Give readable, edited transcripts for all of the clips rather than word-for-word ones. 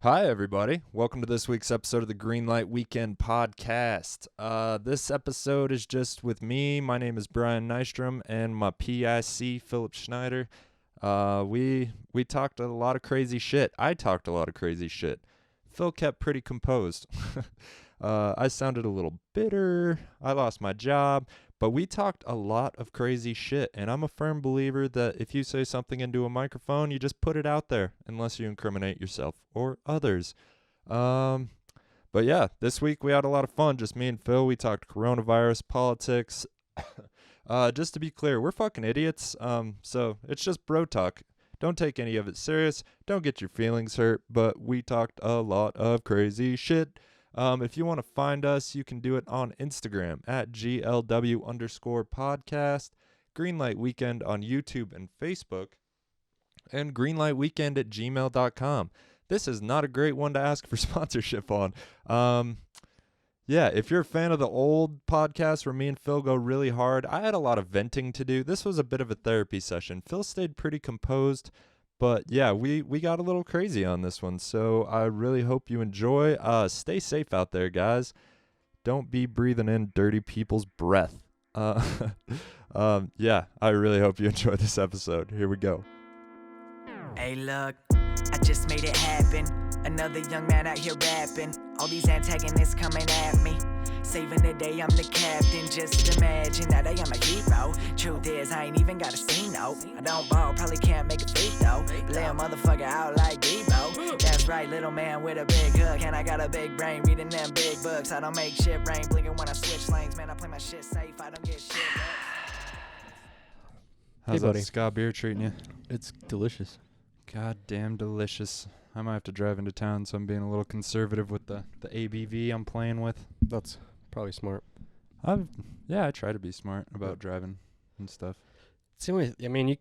Hi, everybody. Welcome to this week's episode of the Greenlight Weekend Podcast. This episode is just with me. My name is Brian Nystrom and my PIC, Philip Schneider. We talked a lot of crazy shit. I talked a lot of crazy shit. Phil kept pretty composed. I sounded a little bitter. I lost my job. But we talked a lot of crazy shit, and I'm a firm believer that if you say something into a microphone, you just put it out there, unless you incriminate yourself or others. But yeah, this week we had a lot of fun, just me and Phil. We talked coronavirus, politics. Just to be clear, we're fucking idiots, so it's just bro talk. Don't take any of it serious. Don't get your feelings hurt, but we talked a lot of crazy shit. If you want to find us, you can do it on Instagram at GLW_podcast, Greenlight Weekend on YouTube and Facebook, and greenlightweekend@gmail.com. This is not a great one to ask for sponsorship on. Yeah, if you're a fan of the old podcast where me and Phil go really hard, I had a lot of venting to do. This was a bit of a therapy session. Phil stayed pretty composed. But yeah, we got a little crazy on this one, so I really hope you enjoy. Stay safe out there, guys. Don't be breathing in dirty people's breath. Yeah, I really hope you enjoy this episode. Here we go. Hey look, I just made it happen. Another young man out here rapping. All these antagonists coming at me. Saving the day, I'm the captain. Just imagine that I am a hero. Truth is, I ain't even got a C note. I don't ball, probably can't make a free throw. Play a motherfucker out like Debo. That's right, little man with a big hook. And I got a big brain reading them big books. I don't make shit rain, blinking when I switch lanes. Man, I play my shit safe, I don't get shit. How's Hey, that buddy. ska beer treating you? It's delicious. Goddamn delicious. I might have to drive into town, so I'm being a little conservative with the ABV I'm playing with. That's probably smart. Yeah, I try to be smart about driving and stuff. It's the only, I mean,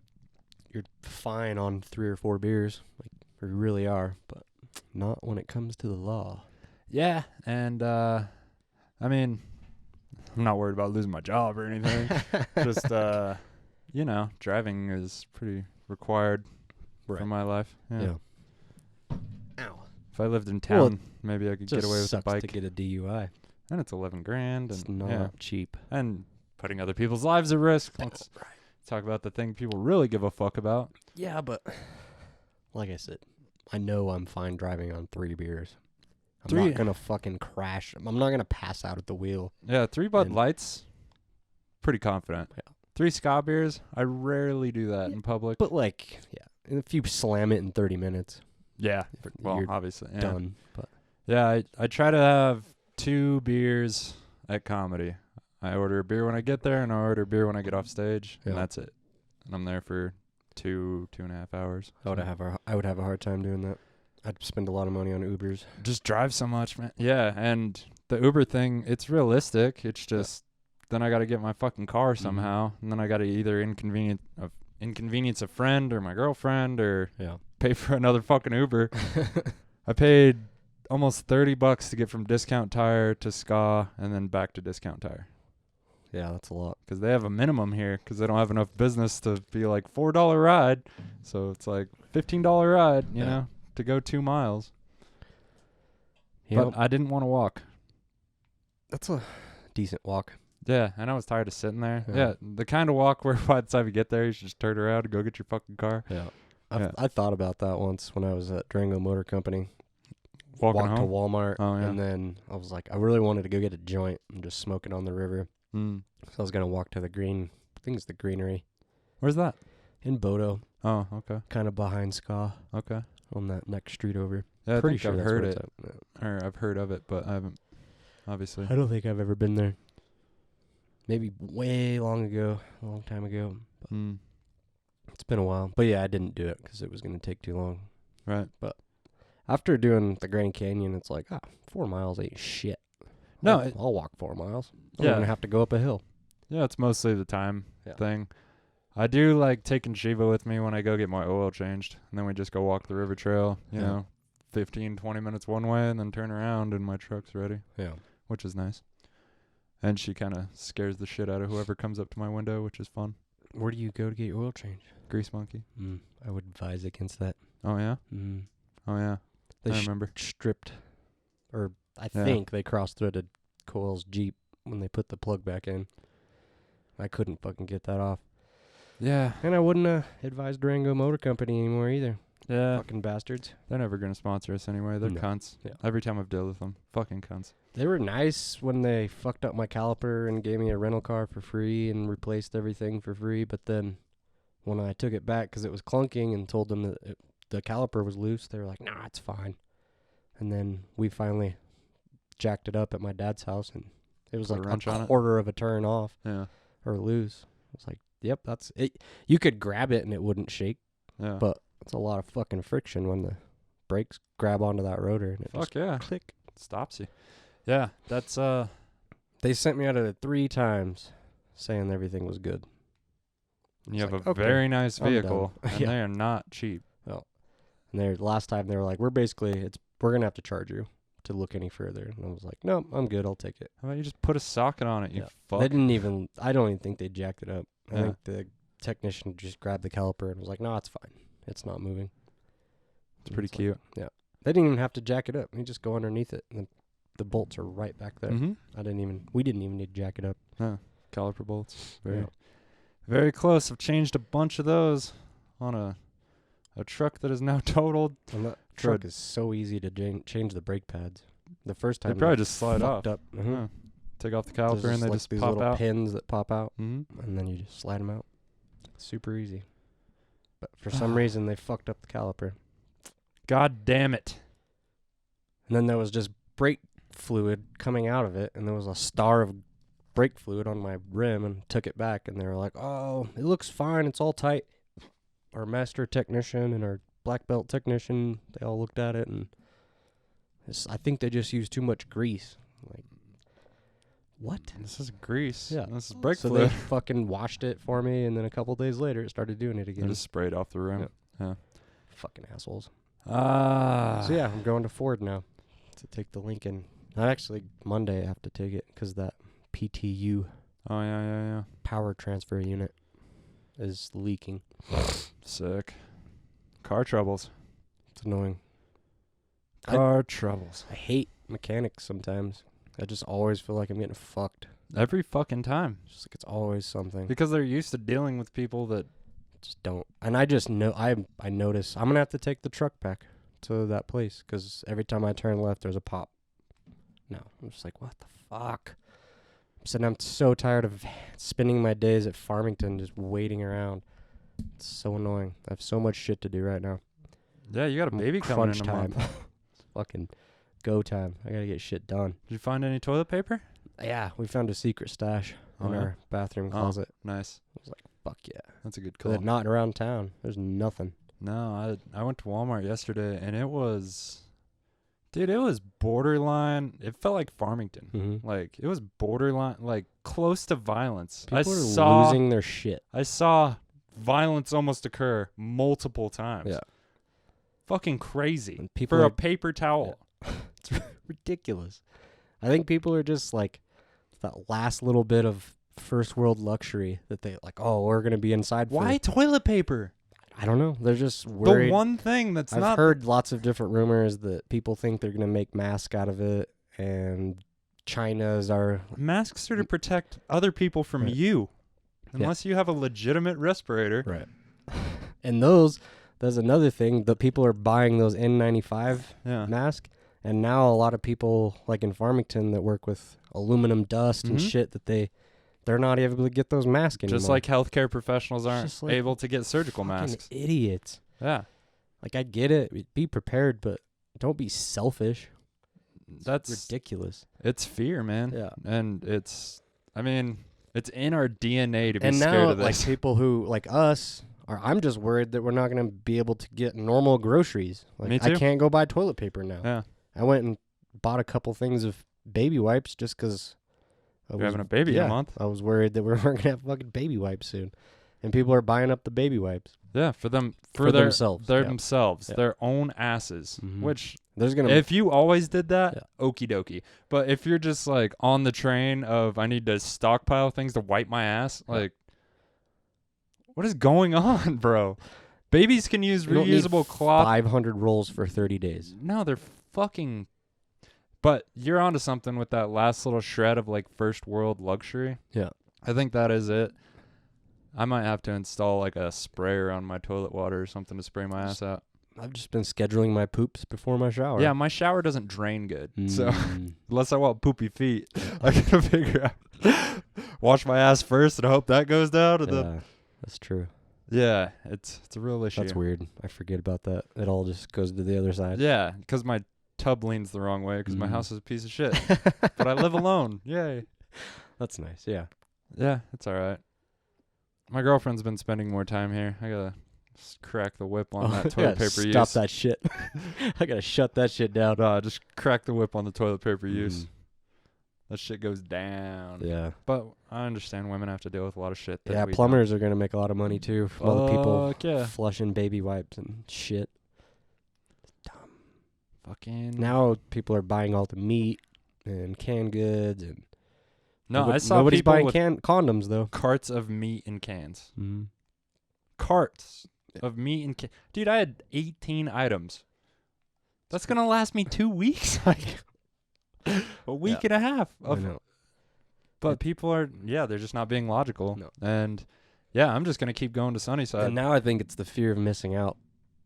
you're fine on 3 or 4 beers, like you really are, but not when it comes to the law. Yeah, and I mean, I'm not worried about losing my job or anything. Just you know, driving is pretty required for my life. Yeah. Ow. If I lived in town, maybe I could get away with a sucks bike. to get a DUI. And it's $11,000, It's and not cheap. and putting other people's lives at risk. Let's talk about the thing people really give a fuck about. Yeah, but like I said, I know I'm fine driving on 3 beers. I'm not gonna fucking crash. I'm not gonna pass out at the wheel. Yeah, 3 Bud And- Lights, pretty confident. Yeah. 3 ska beers, I rarely do that in public. But like, yeah, if you slam it in 30 minutes, Yeah, well, you're obviously. Yeah. done. But Yeah, I try to have 2 beers at comedy. I order a beer when I get there, and I order a beer when I get off stage, and Yeah. that's it. And I'm there for 2.5 hours. I would have a hard time doing that. I'd spend a lot of money on Ubers. Just drive so much, man. Yeah, and the Uber thing, it's realistic. It's just then I got to get my fucking car somehow, and then I got to either inconvenience a friend or my girlfriend or Yeah. pay for another fucking Uber. I paid almost $30 to get from Discount Tire to Ska and then back to Discount Tire. Yeah, that's a lot. Because they have a minimum here because they don't have enough business to be like $4 ride. So it's like $15 ride, you know, to go 2 miles. But I didn't want to walk. That's a decent walk. Yeah, and I was tired of sitting there. Yeah. Yeah, the kind of walk where by the time you get there, you should just turn around and go get your fucking car. Yeah. Yeah. I thought about that once when I was at Durango Motor Company. Walking Walked to home. Walmart, Oh, yeah. and then I was like, I really wanted to go get a joint and just smoke it on the river. Mm. So I was going to walk to the green, I think it's the Greenery, Where's that? in Bodo, Oh, okay. kind of behind Ska, Okay. on that next street over. Yeah, I Pretty think sure I've that's heard where it. it's at. Yeah. Or I've heard of it, but I haven't, obviously. I don't think I've ever been there. Maybe way a long time ago. Mm. It's been a while. But yeah, I didn't do it because it was going to take too long. Right. After doing the Grand Canyon, it's like, 4 miles ain't shit. No, I'll walk 4 miles. I'm Yeah. going to have to go up a hill. Yeah, it's mostly the time Yeah. thing. I do like taking Shiva with me when I go get my oil changed. And then we just go walk the river trail, you Yeah. know, 15, 20 minutes one way and then turn around and my truck's ready, Yeah. which is nice. And she kind of scares the shit out of whoever comes up to my window, which is fun. Where do you go to get your oil change? Grease Monkey. I would advise against that. Oh, yeah? Mm. Oh, yeah. They I remember. stripped, or I Yeah. think they cross-threaded Coil's Jeep when they put the plug back in. I couldn't fucking get that off. Yeah. And I wouldn't advise Durango Motor Company anymore either. Yeah. Fucking bastards. They're never going to sponsor us anyway. They're No. cunts. Yeah. Every time I've dealt with them. Fucking cunts. They were nice when they fucked up my caliper and gave me a rental car for free and replaced everything for free. But then when I took it back because it was clunking and told them that the caliper was loose, they were like, nah, it's fine. And then we finally jacked it up at my dad's house, and it was Put a like wrench on a it? quarter of a turn off Yeah. or loose. I was like, yep, that's it. You could grab it and it wouldn't shake, Yeah. but it's a lot of fucking friction when the brakes grab onto that rotor and it Fuck yeah. just click. Stops you. Yeah. That's, They sent me out of it 3 times saying everything was good. you It's have like, a okay, very nice I'm vehicle, done. and Yeah. they are not cheap. And last time they were like, we're going to have to charge you to look any further. And I was like, no, I'm good. I'll take it. How about you just put a socket on it, you Yeah. fuck? I don't even think they jacked it up. I Yeah. think the technician just grabbed the caliper and was like, no, it's fine. It's not moving. It's pretty like- cute. They didn't even have to jack it up. You just go underneath it and the bolts are right back there. Mm-hmm. We didn't even need to jack it up. Caliper bolts. Yeah. Very close. I've changed a bunch of those on a truck that is now totaled. And that For a- truck is so easy to change the brake pads. The first They time probably just slide off. fucked up. Mhm. Yeah. Take off the There's caliper and they like just these pop little out. pins that pop out, Mm-hmm. and then you just slide them out. Super easy. But for some reason, they fucked up the caliper. God damn it. And then there was just brake fluid coming out of it, and there was a star of brake fluid on my rim, and took it back, and they were like, oh, it looks fine, it's all tight. Our master technician and our black belt technician, they all looked at it, and I think they just used too much grease. Like, what? This is grease. Yeah. This is brake So fluid. they fucking washed it for me, and then a couple days later, it started doing it They again. just sprayed off the rim. Fucking assholes. Ah. So yeah, I'm going to Ford now to take the Lincoln. Actually, Monday I have to take it because that PTU Oh, yeah. power transfer unit is leaking. Sick. Car troubles. It's annoying. Car troubles. I hate mechanics sometimes. I just always feel like I'm getting fucked. Every fucking time. Just like it's always something. Because they're used to dealing with people that... Just don't. And I just know, I notice I'm going to have to take the truck back to that place because every time I turn left, there's a pop. No, I'm just like, what the fuck? I'm so tired of spending my days at Farmington just waiting around. It's so annoying. I have so much shit to do right now. Yeah, you got a baby coming Crunch in a time. month. It's fucking go time. I got to get shit done. Did you find any toilet paper? Yeah, we found a secret stash in yeah? our bathroom closet. Nice. Fuck yeah. That's a good They're call. not around town. There's nothing. No, I went to Walmart yesterday, and it was... Dude, it was borderline... It felt like Farmington. Mm-hmm. Like, it was borderline, like, close to violence. People are losing their shit. I saw violence almost occur multiple times. Yeah. Fucking crazy. And people For are a paper towel. It's ridiculous. I think people are just like that last little bit of first world luxury that they like, oh, we're going to be inside for. Why toilet paper? I don't know. They're just worried. The one thing that's I've not... heard lots of different rumors that people think they're going to make masks out of it, and China's our... Masks are to protect other people from Right. you. Unless you have a legitimate respirator. Right. And there's another thing, that people are buying those N95 Yeah. masks, and now a lot of people, like in Farmington, that work with aluminum dust and Mhm. shit, that they're not able to get those masks anymore. Just like healthcare professionals aren't just like able to get surgical Fucking masks. idiots. Yeah. Like, I get it. Be prepared, but don't be selfish. That's Ridiculous. It's fear, man. Yeah. And it's in our DNA to be And scared now, of like, this. people who, like us, I'm just worried that we're not going to be able to get normal groceries. Like, Me too. I can't go buy toilet paper now. Yeah. I went and bought a couple things of baby wipes just because You're having a baby in a month. I was worried that we weren't going to have fucking baby wipes soon. And people are buying up the baby wipes. Yeah, for them For their, themselves, Their yeah. themselves, Yeah. their own asses. Mhm. Which There's going to if you always did that, Yeah. okie dokie. But if you're just like on the train of I need to stockpile things to wipe my ass, Yeah. like what is going on, bro? Babies can use You don't need reusable cloth. 500 rolls for 30 days. No, they're fucking. But you're onto something with that last little shred of like first world luxury. Yeah. I think that is it. I might have to install like a sprayer on my toilet water or something to spray my ass out. I've just been scheduling my poops before my shower. Yeah, my shower doesn't drain good. So Mm. unless I want poopy feet, I gotta figure out. Wash my ass first and hope that goes down. And then, Yeah, that's true. yeah, it's a real issue. That's weird. I forget about that. It all just goes to the other side. Yeah, because my tub leans the wrong way because my Mm. house is a piece of shit. But I live alone. Yay. That's nice. Yeah. Yeah, it's all right. My girlfriend's been spending more time here. I gotta crack the whip on that toilet paper use. Stop that shit. I gotta shut that shit down. Just crack the whip on the toilet paper use. Mm. That shit goes down. Yeah. But I understand women have to deal with a lot of shit. That Yeah, we plumbers are gonna make a lot of money too from all the people Fuck yeah. flushing baby wipes and shit. Fucking. Now people are buying all the meat and canned goods and No, I saw nobody's people buying with condoms though. carts of meat in cans. Mm-hmm. Carts of meat in cans. Dude, I had 18 items. That's gonna last me 2 weeks. Like a week and a half. I know. But people are, they're just not being logical. No. And yeah, I'm just gonna keep going to Sunnyside. And now I think it's the fear of missing out.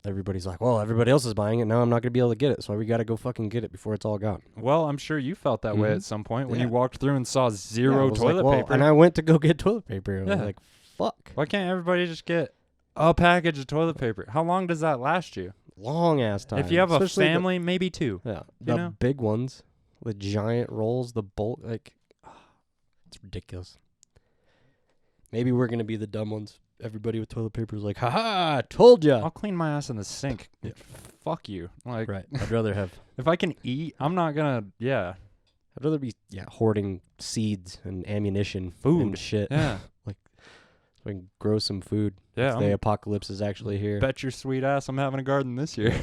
Everybody's like, well, everybody else is buying it. Now I'm not going to be able to get it. So we got to go fucking get it before it's all gone. Well, I'm sure you felt that way Mhm. at some point when Yeah. you walked through and saw Yeah, I zero was toilet like, well, paper. and I went to go get toilet paper. And I was Yeah. like, fuck. Why can't everybody just get a package of toilet paper? How long does that last you? Long ass time. If you have a Especially family, maybe 2. the know? big ones, the giant rolls, the bulk, like, it's ridiculous. Maybe we're going to be the dumb ones. Everybody with toilet paper is like, haha, told ya. I'll clean my ass in the sink. Yeah. Fuck you. Like, Right. I'd rather have, if I can eat, I'm not gonna. Yeah. I'd rather be, hoarding seeds and ammunition Food. and shit. Yeah. So I can grow some food. Yeah. If the apocalypse is actually here. Bet your sweet ass I'm having a garden this year.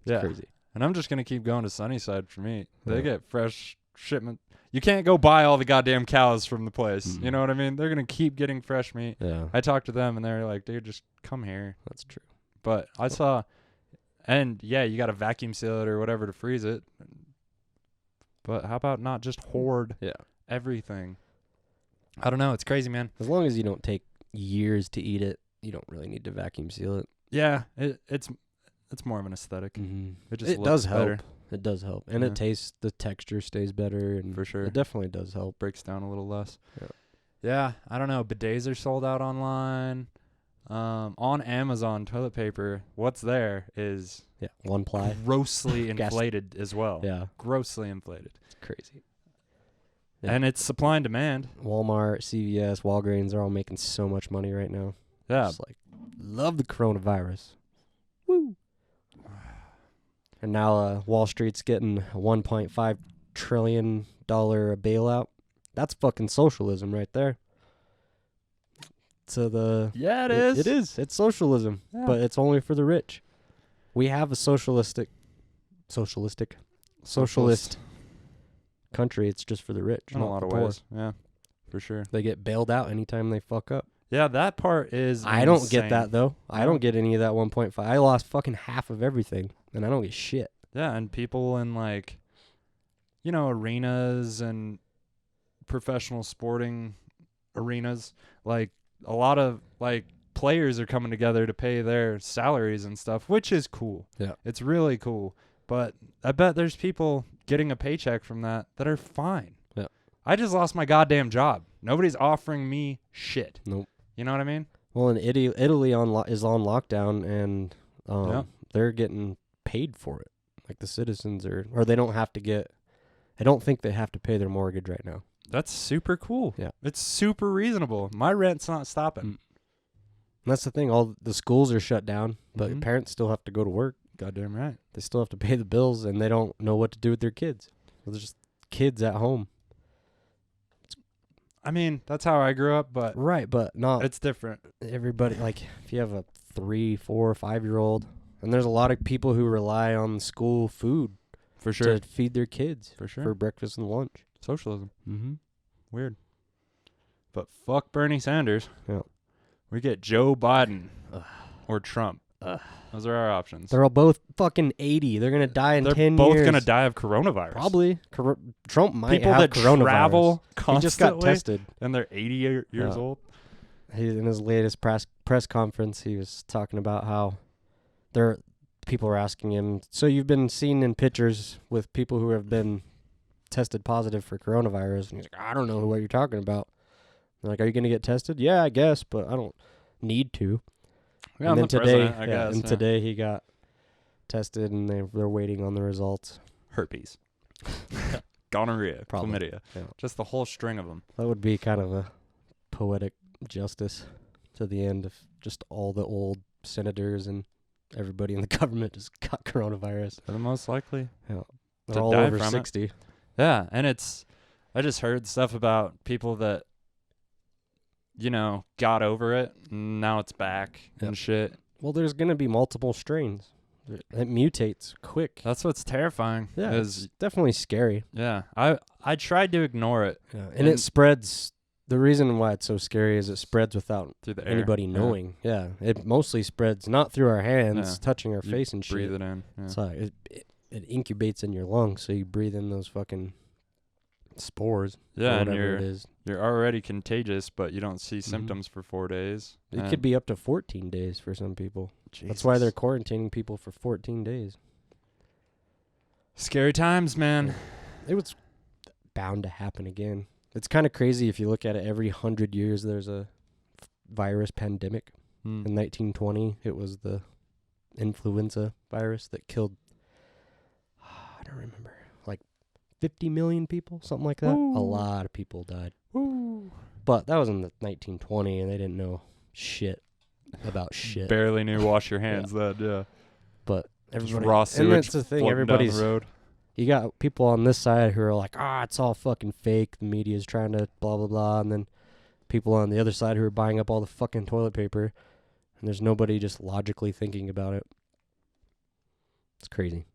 It's crazy. And I'm just gonna keep going to Sunnyside for meat. They Yeah. get fresh shipment. You can't go buy all the goddamn cows from the place. Mm-mm. You know what I mean? They're gonna keep getting fresh meat. Yeah, I talked to them and they're like, dude, just come here. that's true. But I saw, and yeah, you got to vacuum seal it or whatever to freeze it. But how about not just hoard Yeah. everything? I don't know. It's crazy, man. As long as you don't take years to eat it, you don't really need to vacuum seal it. Yeah, it's more of an aesthetic. Mm-hmm. It just It looks does help. better. It does help, and Yeah. it tastes. The texture stays better, and For sure. it definitely does help. Breaks down a little less. Yeah. Yeah, I don't know. Bidets are sold out online. On Amazon, toilet paper, what's there is Yeah, one ply. grossly Gas- inflated as well. Yeah, Grossly inflated. it's crazy. Yeah. And it's supply and demand. Walmart, CVS, Walgreens are all making so much money right now. Yeah. Just like, love the coronavirus. Woo. And now Wall Street's getting a $1.5 trillion bailout. That's fucking socialism right there. So Yeah, it is. It is. It's socialism, Yeah. but it's only for the rich. We have a socialist country. It's just for the rich, In a not lot the of poor. ways. Yeah, for sure. They get bailed out anytime they fuck up. Yeah, that part is I don't get insane. that though. I No. don't get any of that 1.5. I lost fucking half of everything, and I don't get shit. Yeah, and people in like, arenas and professional sporting arenas, like a lot of like players are coming together to pay their salaries and stuff, which is cool. Yeah. It's really cool. But I bet there's people getting a paycheck from that are fine. Yeah. I just lost my goddamn job. Nobody's offering me shit. Nope. You know what I mean? Well, in Italy is on lockdown, and Yeah. they're getting paid for it. Like the citizens or they don't have to get. I don't think they have to pay their mortgage right now. That's super cool. Yeah. It's super reasonable. My rent's not stopping. And that's the thing. All the schools are shut down, but Mhm. parents still have to go to work. Goddamn right. They still have to pay the bills, and they don't know what to do with their kids. So there's just kids at home. I mean, that's how I grew up, but Right, but not it's different. everybody. Like, if you have a 3, 4, 5-year-old, and there's a lot of people who rely on school food For sure. to feed their kids For sure. for breakfast and lunch. Socialism. Mm-hmm. Weird. But fuck Bernie Sanders. Yeah. We get Joe Biden Ugh. or Trump. Those are our options. They're all both fucking 80. They're going to die in They're 10 both years. going to die of coronavirus. Probably. Trump might People have that coronavirus. travel He constantly. just got tested. And they're 80 years Yeah. old. In his latest press conference, he was talking about how people were asking him, so you've been seen in pictures with people who have been tested positive for coronavirus. And he's like, I don't know what you're talking about. They're like, are you going to get tested? Yeah, I guess, but I don't need to. Yeah, and I'm then the today, president, I guess. and today he got tested, and they're waiting on the results. Herpes. Gonorrhea. Probably. Chlamydia. Yeah. Just the whole string of them. That would be kind of a poetic justice to the end if just all the old senators and everybody in the government just got coronavirus. For the most likely. Yeah. To They're all die over from it. 60. Yeah, and I just heard stuff about people that, got over it, and now it's back and shit. Well, there's going to be multiple strains. It mutates quick. That's what's terrifying. Yeah, is, it's definitely scary. yeah. I tried to ignore it Yeah. And And- it spreads. The reason why it's so scary is it spreads without through the air. anybody Yeah. knowing. Yeah. It mostly spreads not through our hands, Yeah. touching our You face and Breathe shit. it in. Yeah. So it incubates in your lungs, so you breathe in those fucking spores. Or Yeah, and whatever it is. you're already contagious, but you don't see Mhm. symptoms for 4 days. It could be up to 14 days for some people. That's why they're quarantining people for 14 days. scary times, man. It was bound to happen again. It's kind of crazy if you look at it. Every 100 years, there's a virus pandemic. Hmm. In 1920, it was the influenza virus that killed, I don't remember, like 50 million people, something like that. Ooh. A lot of people died. Ooh. But that was in the 1920, and they didn't know shit about shit. Barely knew wash your hands then, yeah. But Just everybody, raw and sewage that's the thing. floating down Everybody's the road. You got people on this side who are like, it's all fucking fake. The media's trying to blah, blah, blah. And then people on the other side who are buying up all the fucking toilet paper. And there's nobody just logically thinking about it. It's crazy.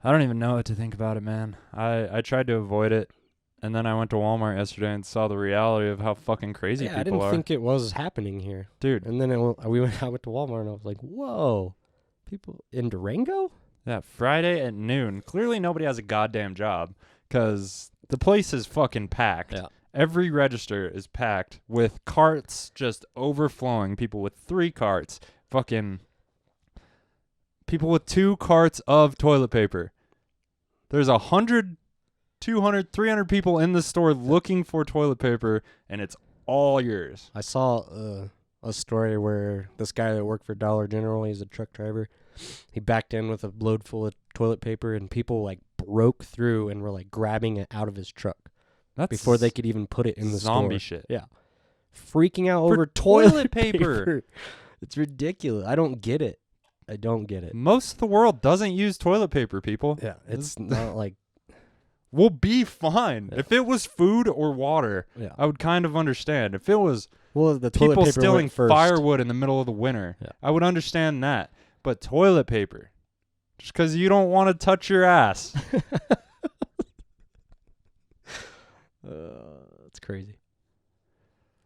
I don't even know what to think about it, man. I tried to avoid it, and then I went to Walmart yesterday and saw the reality of how fucking crazy Yeah, I people didn't are. think it was happening here. Dude, And then I went to Walmart and I was like, whoa. People in Durango? yeah, Friday at noon. Clearly nobody has a goddamn job because the place is fucking packed. Yeah. Every register is packed with carts just overflowing. People with 3 carts. Fucking people with 2 carts of toilet paper. There's 100, 200, 300 people in the store looking for toilet paper, and it's all yours. I saw a story where this guy that worked for Dollar General, he's a truck driver, he backed in with a load full of toilet paper, and people like broke through and were like grabbing it out of his truck That's before they could even put it in the zombie store. shit. Yeah, freaking out For over toilet paper. It's ridiculous. I don't get it. I don't get it. Most of the world doesn't use toilet paper, people. Yeah, it's not like We'll be fine. Yeah. If it was food or water, yeah. I would kind of understand. If it was Well, the toilet people paper stealing went first. firewood in the middle of the winter, Yeah. I would understand that. But toilet paper, just because you don't want to touch your ass. It's crazy.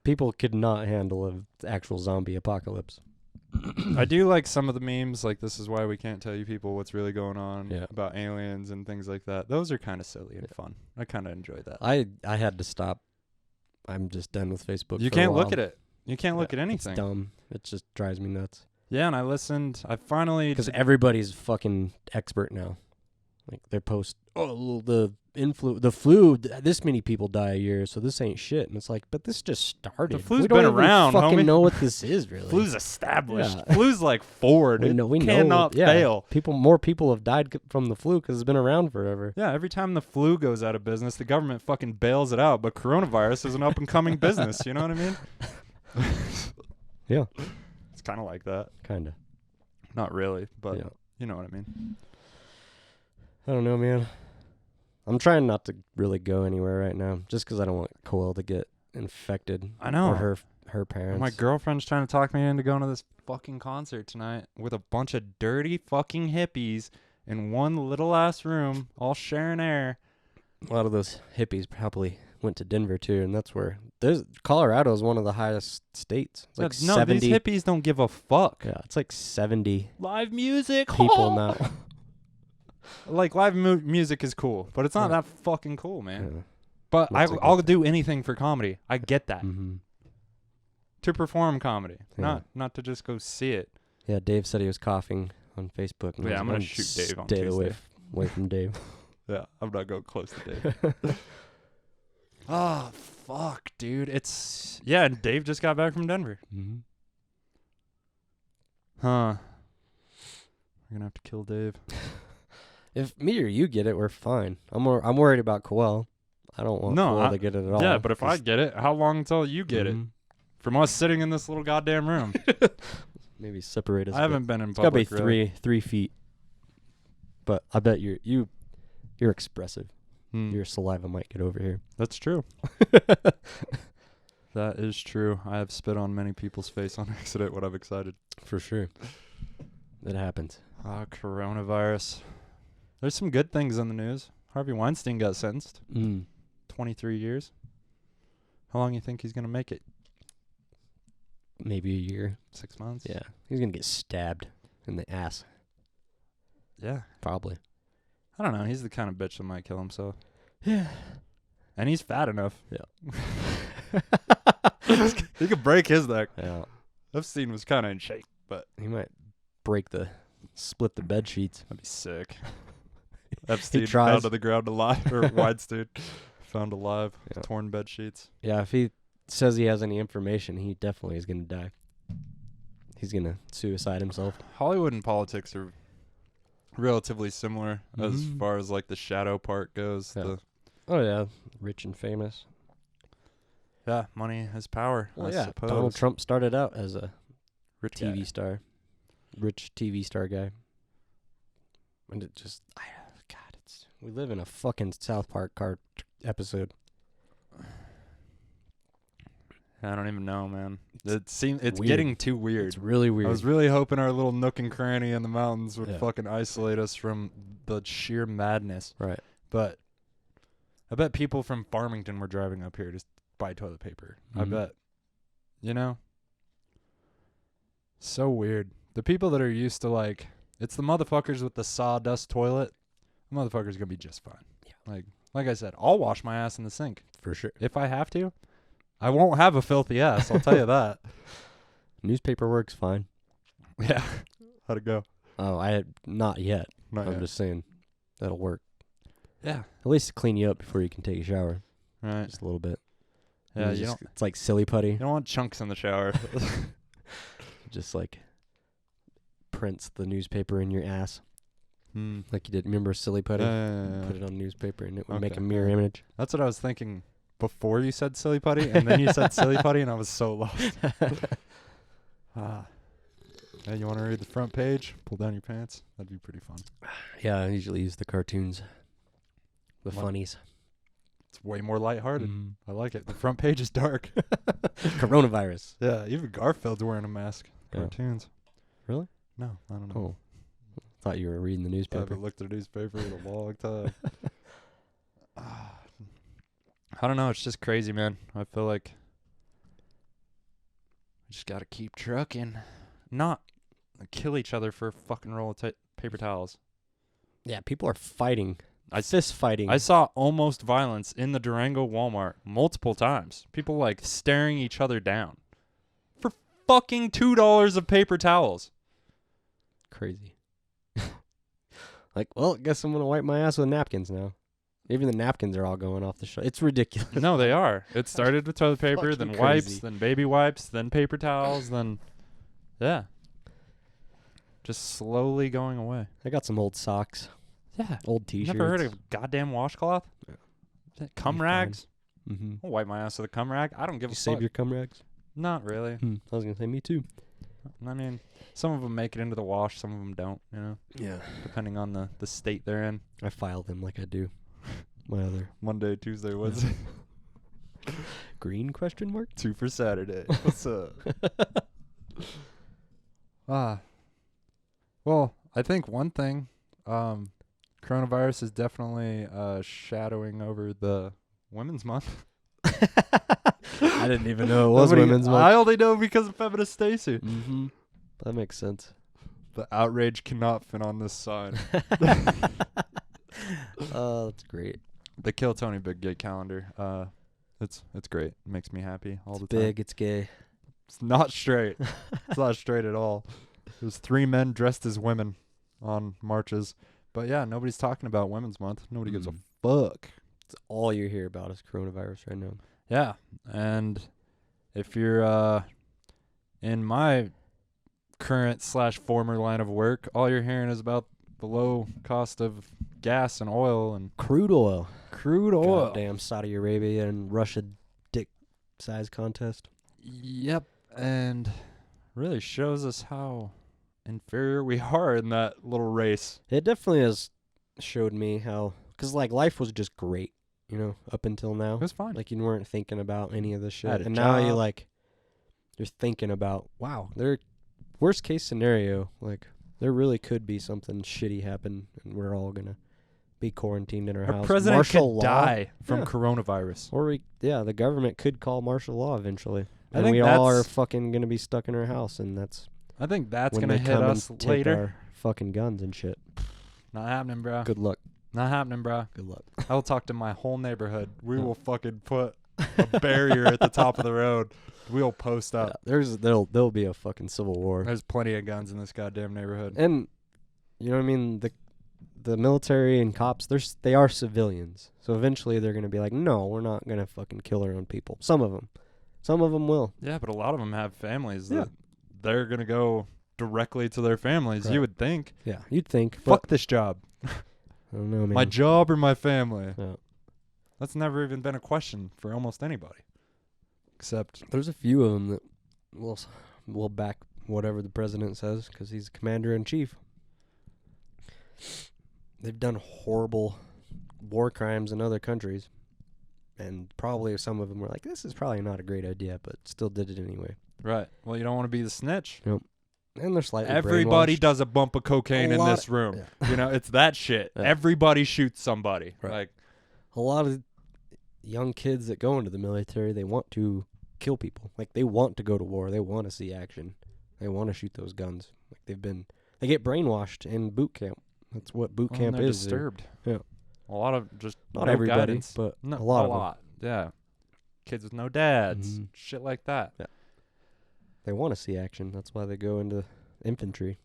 People could not handle an actual zombie apocalypse. I do like some of the memes, like this is why we can't tell you people what's really going on Yeah. about aliens and things like that. Those are kind of silly and fun. I kind of enjoy that. I had to stop. I'm just done with Facebook. You for can't a look while. at it. You can't look at anything. It's dumb. It just drives me nuts. Yeah, and I listened. I finally Because everybody's fucking expert now. Like they post, the flu. This many people die a year, so this ain't shit. And it's like, but this just started. The flu's we don't been even around, Fucking homie. know what this is really. flu's established. Yeah. Flu's like forward. It we cannot yeah. fail. More people have died from the flu because it's been around forever. Yeah, every time the flu goes out of business, the government fucking bails it out. But coronavirus is an up and coming business. You know what I mean? Yeah, It's kind of like that. kinda. Not really, but Yeah. you know what I mean. I don't know, man. I'm trying not to really go anywhere right now, just because I don't want Coel to get infected. I know. Or her parents. My girlfriend's trying to talk me into going to this fucking concert tonight with a bunch of dirty fucking hippies in one little ass room, all sharing air. A lot of those hippies probably went to Denver too, and that's where Colorado is one of the highest states. It's like no, 70. these hippies don't give a fuck. Yeah, it's like 70 Live music, people now. Like live music is cool, but it's not Yeah. that fucking cool, man. Yeah. But That's a good I'll thing. do anything for comedy. I get that. Mm-hmm. To perform comedy, Yeah. not to just go see it. Yeah, Dave said he was coughing on Facebook. And I Yeah, was I'm like, gonna shoot Dave on stay Tuesday. away from Dave. Yeah, I'm not going close to Dave. Oh, fuck, dude. And Dave just got back from Denver. Mm-hmm. Huh. We're gonna have to kill Dave. If me or you get it, we're fine. I'm worried about Coel. I don't want Coel to get it at all. Yeah, but if I get it, how long until you get it? Mhm. From us sitting in this little goddamn room. Maybe separate us. I haven't been in It's gotta be public, really. 3 feet. But I bet you're expressive. Your saliva might get over here. That's true. That is true. I have spit on many people's face on accident when I'm excited. For sure. It happens. Coronavirus. There's some good things in the news. Harvey Weinstein got sentenced. 23 years. How long you think he's going to make it? Maybe a year. 6 months? Yeah. He's going to get stabbed in the ass. Yeah. Probably. I don't know. He's the kind of bitch that might kill himself. Yeah. And he's fat enough. Yeah. He could break his neck. Yeah. Epstein was kind of in shape, but He might split the bed sheets. that'd be sick. Epstein tries. found to the ground alive, or Weinstein found alive, Yeah. torn bed sheets. Yeah, if he says he has any information, he definitely is going to die. He's going to suicide himself. Hollywood and politics are relatively similar as Mhm. far as like the shadow part goes. Yeah. Oh, yeah. Rich and famous. Yeah, money has power. Well, I yeah. suppose. Donald Trump started out as a Rich TV guy. star. Rich TV star guy. And it just, we live in a fucking South Park episode. I don't even know, man. It's weird. getting too weird. It's really weird. I was really hoping our little nook and cranny in the mountains would Yeah. fucking isolate us from the sheer madness. Right. But I bet people from Farmington were driving up here to buy toilet paper. I Mhm. bet. You know? So weird. The people that are used to like, it's the motherfuckers with the sawdust toilet. The motherfuckers gonna be just fine. Yeah. Like I said, I'll wash my ass in the sink For sure. if I have to. I won't have a filthy ass. I'll tell you that. Newspaper works fine. Yeah. How'd it go? Oh, I had not yet. Not I'm yet. just saying that'll work. Yeah. At least to clean you up before you can take a shower. Right. Just a little bit. Yeah. And it's like silly putty. You don't want chunks in the shower. Just like prints the newspaper in your ass. Like you did. Remember silly putty? Put it on newspaper and it would make a Okay. mirror image. That's what I was thinking before you said silly putty, and then you said silly putty, and I was so lost. Hey, you want to read the front page? Pull down your pants. That'd be pretty fun. Yeah, I usually use the cartoons. The What? funnies. It's way more lighthearted. Mhm. I like it. The front page is dark. Coronavirus. Yeah, even Garfield's wearing a mask. Yeah. Cartoons. Really? No, I don't know. Oh. Thought you were reading the I newspaper. haven't looked at a newspaper in a long time. I don't know. It's just crazy, man. I feel like we just got to keep trucking. Not kill each other for a fucking roll of paper towels. Yeah, people are fighting. I Fist fighting. I saw almost violence in the Durango Walmart multiple times. People like staring each other down for fucking $2 of paper towels. Crazy. Like, well, guess I'm going to wipe my ass with napkins now. Even the napkins are all going off the shelf. It's ridiculous. No, they are. It started with toilet paper, Fucking then wipes, crazy. then baby wipes, then paper towels, then yeah. Just slowly going away. I got some old socks, Yeah. old t-shirts. Never heard of goddamn washcloth? Yeah. Cum You're rags? Mm-hmm. I'll wipe my ass with a cum rag. I don't give You a save fuck. your cum rags? Not really. I was going to say, me too. I mean, some of them make it into the wash, some of them don't, you know, Yeah. depending on the state they're in. I file them like I do my other. Monday, Tuesday, Wednesday. Green question mark? 2 for Saturday. What's up? Well, I think one thing, coronavirus is definitely shadowing over the Women's Month. I didn't even know it was Nobody- Women's Month. I only know because of Feminist Stacy. Mm-hmm. That makes sense. The outrage cannot fit on this sign. Oh, that's great. The Kill Tony Big Gay calendar. It's great. It makes me happy all the It's time. big. It's gay. It's not straight. It's not straight at all. There's 3 men dressed as women on marches. But yeah, nobody's talking about Women's Month. Nobody gives a fuck. It's all you hear about is coronavirus right now. Yeah. And if you're in my current / former line of work, all you're hearing is about the low cost of gas and oil and Crude oil. crude oil. Goddamn Saudi Arabia and Russia dick size contest. Yep. And really shows us how inferior we are in that little race. It definitely has showed me how, because like life was just great, you know, up until now. It was fine. Like you weren't thinking about any of this shit, Had a and now job. you're thinking about, wow, there, worst case scenario, like there really could be something shitty happen, and we're all gonna be quarantined in our Our house. president Martial could law, die from Yeah. coronavirus. or the government could call martial law eventually, I and think we all are that's- fucking gonna be stuck in our house, and that's I think that's when going to they hit come us and take later. our fucking guns and shit. Not happening, bro. Good luck. Not happening, bro. Good luck. I'll talk to my whole neighborhood. We Yeah. will fucking put a barrier at the top of the road. We'll post up. Yeah, there'll be a fucking civil war. There's plenty of guns in this goddamn neighborhood. And you know what I mean, the military and cops, they are civilians. So eventually they're going to be like, "No, we're not going to fucking kill our own people." Some of them will. Yeah, but a lot of them have families Yeah. that they're going to go directly to their families. Right. You would think. Yeah, you'd think. Fuck But this job. I don't know, man. My job or my family. Yeah. That's never even been a question for almost anybody. Except There's a few of them that will back whatever the president says because he's commander in chief. They've done horrible war crimes in other countries, and probably some of them were like, "This is probably not a great idea," but still did it anyway. right. Well, you don't want to be the snitch. And they're slightly Everybody brainwashed. does a bump of cocaine A in lot- this room. yeah. You know, it's that shit. Yeah. Everybody shoots somebody. Right. Like, A lot of young kids that go into the military, they want to kill people. Like they want to go to war. They want to see action. They want to shoot those guns. Like they get brainwashed in boot camp. That's what boot well, camp they're is. disturbed. Yeah. A lot of just Not no everybody, guidance. but No, a lot of them. Yeah. Kids with no dads. Mhm. Shit like that. They want to see action. That's why they go into infantry.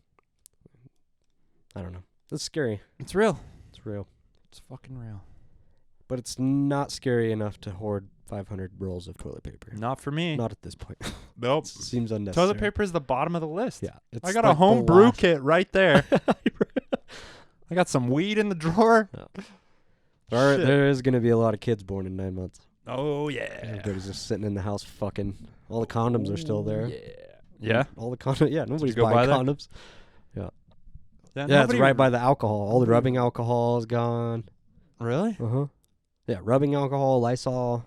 I don't know. It's scary. It's real. It's real. It's fucking real. But it's not scary enough to hoard 500 rolls of toilet paper. Not for me. Not at this point. Nope. Seems unnecessary. Toilet paper is the bottom of the list. Yeah. It's I got like a the home brew last- kit right there. I got some weed in the drawer. Shit. There is going to be a lot of kids born in 9 months. Oh, yeah. Everybody's just sitting in the house fucking. All the condoms are still there. Yeah. All the condoms. Yeah, nobody's go by buying there? condoms. Yeah, Yeah, it's nobody- right by the alcohol. All the rubbing alcohol is gone. Really? Uh-huh. Yeah, rubbing alcohol, Lysol,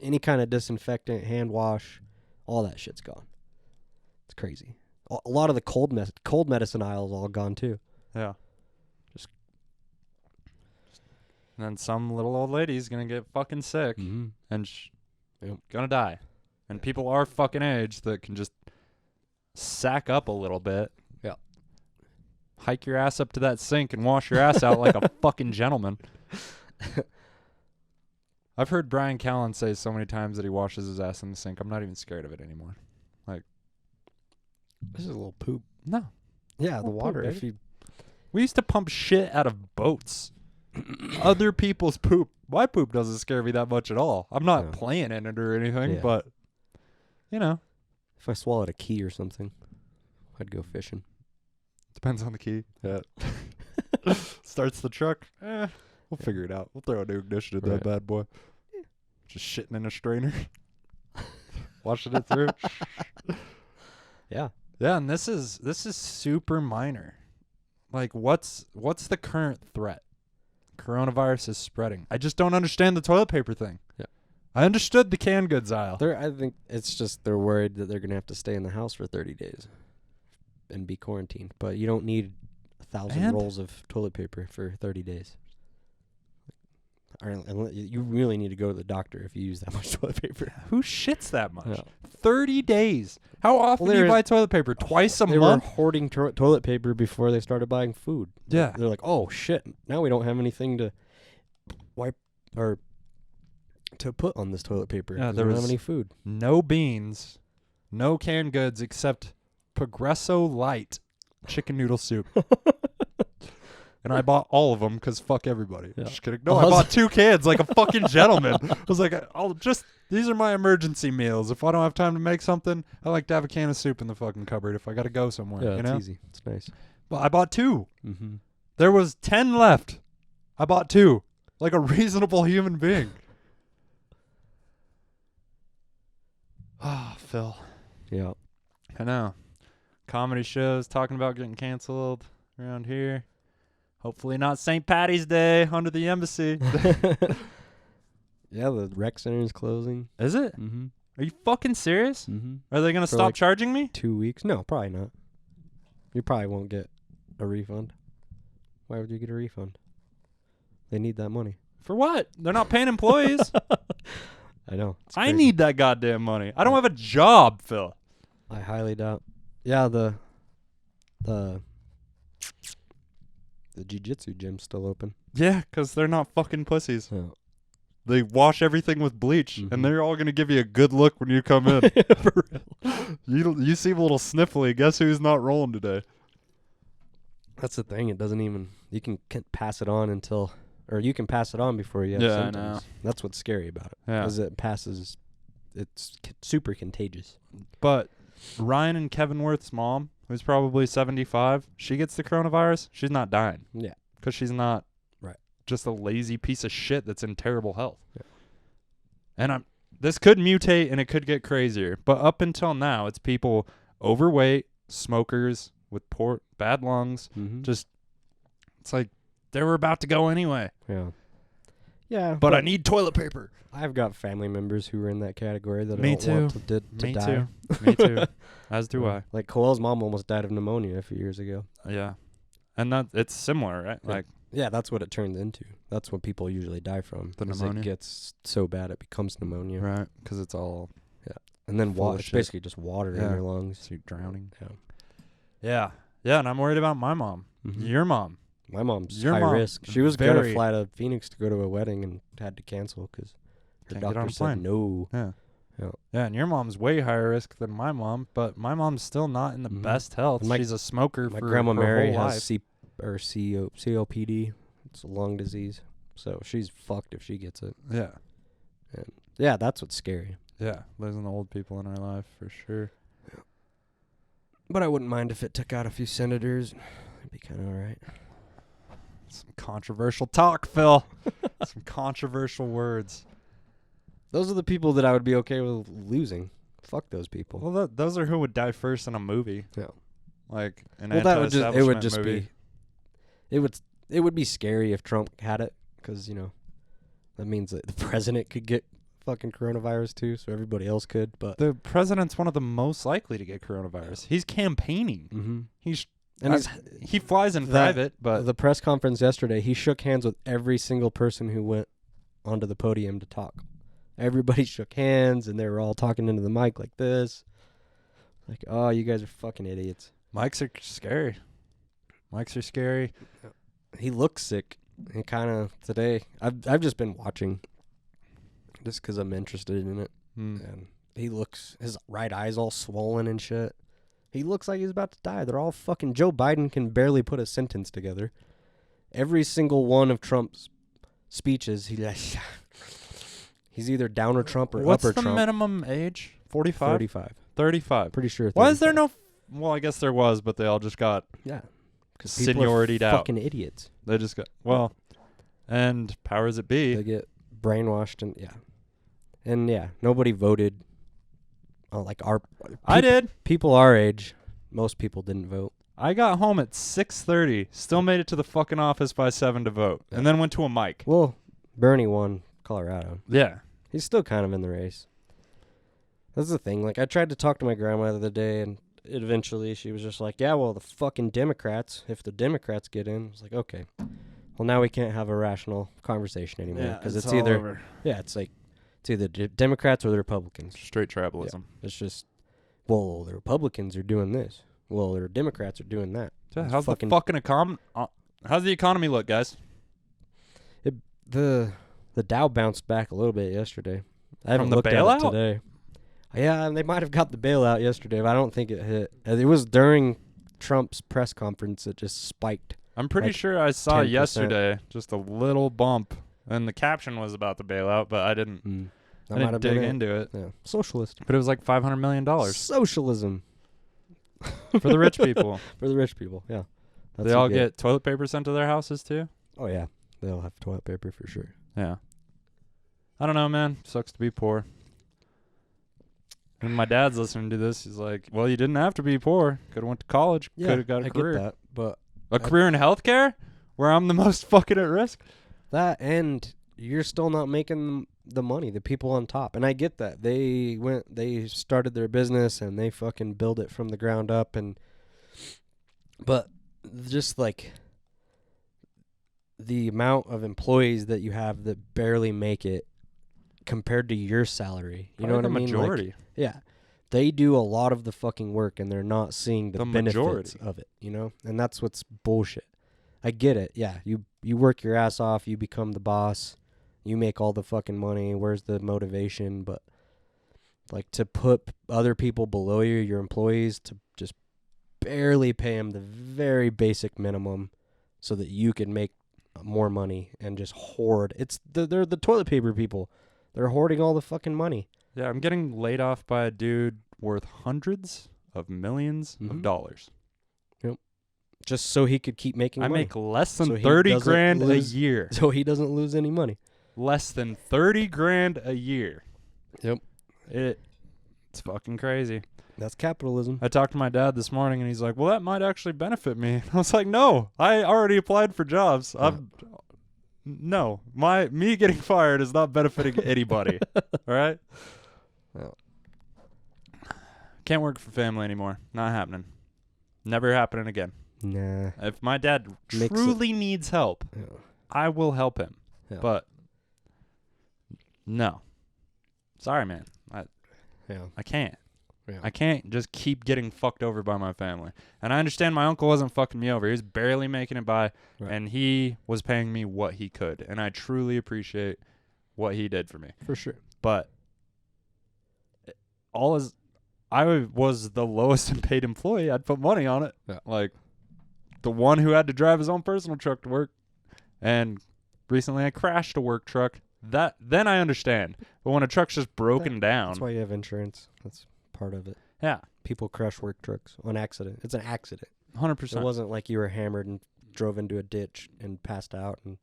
any kind of disinfectant, hand wash, all that shit's gone. It's crazy. A lot of the cold medicine aisles all gone too. Yeah. And then some little old lady's gonna get fucking sick Mm-hmm. and Yep. gonna die. And people our fucking age that can just sack up a little bit. Yeah. Hike your ass up to that sink and wash your ass out like a fucking gentleman. I've heard Brian Callen say so many times that he washes his ass in the sink. I'm not even scared of it anymore. This is a little poop. No. Yeah, the Little poop, water. baby. If you We used to pump shit out of boats. Other people's poop. My poop doesn't scare me that much at all. I'm not No. playing in it or anything, Yeah. but you know, if I swallowed a key or something, I'd go fishing. depends on the key. Yeah. Starts the truck. We'll figure it out. We'll throw a new ignition in Right. that bad boy. Just shitting in a strainer. Washing it through. Yeah. Yeah, and this is super minor. Like what's the current threat? Coronavirus is spreading. I just don't understand the toilet paper thing. Yeah. I understood the canned goods aisle. I think it's just they're worried that they're going to have to stay in the house for 30 days and be quarantined. But you don't need 1,000 And- rolls of toilet paper for 30 days. You really need to go to the doctor if you use that much toilet paper. Who shits that much? Yeah. 30 days. How often Well, do you they're- buy toilet paper? Twice a They were month? hoarding toilet paper before they started buying food. Yeah. They're like, oh, shit, now we don't have anything to wipe or to put on this toilet paper. Yeah, 'cause there we don't was- have any food. No beans, no canned goods except Progresso Light chicken noodle soup. And I bought all of them because fuck everybody. Yeah. Just kidding. No, I Also- bought 2 cans like a fucking gentleman. I was like, these are my emergency meals. If I don't have time to make something, I like to have a can of soup in the fucking cupboard if I got to go somewhere. Yeah, you it's know? easy. It's nice. But I bought 2. Mm-hmm. There was 10 left. I bought 2. Like a reasonable human being. Ah, Phil. Yeah. I know. Comedy shows talking about getting canceled around here. Hopefully not St. Patty's Day under the embassy. Yeah, the rec center is closing. Is it? Mm-hmm. Are you fucking serious? Mm-hmm. Are they going to For stop like- charging me? 2 weeks? No, probably not. You probably won't get a refund. Why would you get a refund? They need that money. For what? They're not paying employees. I know. It's I crazy. need that goddamn money. I don't have a job, Phil. I highly doubt. Yeah, the jiu-jitsu gym's still open. Yeah, because they're not fucking pussies. Yeah. They wash everything with bleach, Mhm. and they're all going to give you a good look when you come in. For real. You seem a little sniffly. Guess who's not rolling today? That's the thing. It doesn't even. You can pass it on you can pass it on before you have Yeah, I symptoms. know. That's what's scary about it. Yeah. Because it passes. It's super contagious. But Ryan and Kevin Worth's mom, who's probably 75, she gets the coronavirus. She's not dying. Yeah. Because she's not Right. just a lazy piece of shit that's in terrible health. Yeah. And this could mutate and it could get crazier. But up until now, it's people overweight, smokers with bad lungs. Mm-hmm. Just, it's like they were about to go anyway. Yeah. Yeah. But I need toilet paper. I've got family members who are in that category that Me I don't want too. to Me die. too. Me too. As do I. Like Coel's mom almost died of pneumonia a few years ago. Yeah. And it's similar, right? Yeah. Like, Yeah, that's what it turned into. That's what people usually die from. The is pneumonia? It gets so bad it becomes pneumonia. right. Because it's all And then Full of it's shit. basically just water in Yeah. your lungs. so you're drowning. Yeah. Yeah. Yeah. And I'm worried about my mom. Mhm. Your mom. My mom's Your high mom, risk. She was going to very- fly to Phoenix to go to a wedding and had to cancel because her Can't get on doctor a said plane. no. Yeah. Yeah. Yeah. And your mom's way higher risk than my mom, but my mom's still not in the Mhm. best health. And my- She's a smoker My for grandma her Mary whole has life. COPD. It's a lung disease. So she's fucked if she gets it. Yeah. Yeah, that's what's scary. Yeah. Losing the old people in our life for sure. But I wouldn't mind if it took out a few senators. It'd be kind of all right. Some controversial talk, Phil. Some controversial words. Those are the people that I would be okay with losing. Fuck those people. Well, those are who would die first in a movie. Yeah. Like an Well, that would just it would anti-establishment just movie. be it would be scary if Trump had it because that means that the president could get fucking coronavirus too, so everybody else could. But The president's one of the most likely to get coronavirus. He's campaigning. mm-hmm. He's and he's, he flies in that- private, but the press conference yesterday, he shook hands with every single person who went onto the podium to talk. Everybody shook hands, and they were all talking into the mic like this. Like, oh, you guys are fucking idiots. mics are scary. Mics are scary. He looks sick. He kind of today. I've just been watching, just because I'm interested in it. And he looks, his right eye's all swollen and shit. He looks like he's about to die. They're all fucking. Joe Biden can barely put a sentence together. Every single one of Trump's speeches, he's either downer Trump or What's upper the Trump. minimum age? 45? 35. 35. Pretty sure. Why is there 35. no... Well, I guess there was, but they all just got... Yeah. Because Seniority-ed out. fucking idiots. They just got... Well, and powers that be. They get brainwashed and nobody voted. Like our I did. people our age, most people didn't vote. I got home at 6:30. Still made it to the fucking office by 7 to vote. Yeah. And then went to a mic. Well, Bernie won Colorado. Yeah. He's still kind of in the race. That's the thing. Like, I tried to talk to my grandma the other day, and eventually she was just like, yeah, well, the fucking Democrats, if the Democrats get in, I was like, okay. Well, now we can't have a rational conversation anymore Yeah, because it's all either over. it's either Democrats or the Republicans. Straight tribalism. It's just, well, the Republicans are doing this. Well, the Democrats are doing that. Yeah, It's how's the economy look, guys? The Dow bounced back a little bit yesterday. I haven't From the looked bailout? at it today. Yeah, they might have got the bailout yesterday, but I don't think it hit. It was during Trump's press conference. It just spiked. I'm pretty Like sure I saw 10%. yesterday just a little bump, and the caption was about the bailout, but I didn't That might have dig been it. into it. Yeah. Socialist. But it was like $500 million Socialism. for the rich people. For the rich people, yeah. That's They what all you get toilet paper sent to their houses too? Oh, yeah. They'll have toilet paper for sure. Yeah. I don't know, man. Sucks to be poor. And my dad's listening to this. He's like, well, you didn't have to be poor. Could have went to college. Yeah, Could have got a I career. get that. But A career in healthcare? Where I'm the most fucking at risk? that, and you're still not making the money, the people on top. And I get that. They started their business and they fucking build it from the ground up. But just like the amount of employees that you have that barely make it compared to your salary. You know what I mean? Majority. Yeah. They do a lot of the fucking work and they're not seeing the benefits majority of it, you know? And that's what's bullshit. I get it. Yeah, you work your ass off, you become the boss, you make all the fucking money. Where's the motivation? But like to put other people below you, your employees, to just barely pay them the very basic minimum so that you can make more money and just hoard. They're the toilet paper people. They're hoarding all the fucking money. Yeah, I'm getting laid off by a dude worth hundreds of millions of dollars. Just so he could keep making money. I make less than So he 30 doesn't grand lose- a year. So he doesn't lose any money. Less than 30 grand a year. Yep. It's fucking crazy. That's capitalism. I talked to my dad this morning and he's like, well, that might actually benefit me. I was like, no, I already applied for jobs. No, me getting fired is not benefiting anybody. All right? Yeah. Can't work for family anymore. Not happening. Never happening again. Nah. If my dad Makes truly needs help, Yeah. I will help him. Yeah. But no. Sorry, man. Yeah. I can't. Yeah. I can't just keep getting fucked over by my family. And I understand my uncle wasn't fucking me over. He was barely making it by, Right. and he was paying me what he could. And I truly appreciate what he did for me. For sure. But I was the lowest and paid employee. I'd put money on it. Yeah. Like the one who had to drive his own personal truck to work. And recently I crashed a work truck. Then I understand. But when a truck's just broken down. That's why you have insurance. That's part of it. Yeah. People crash work trucks on accident. It's an accident. 100%. It wasn't like you were hammered and drove into a ditch and passed out and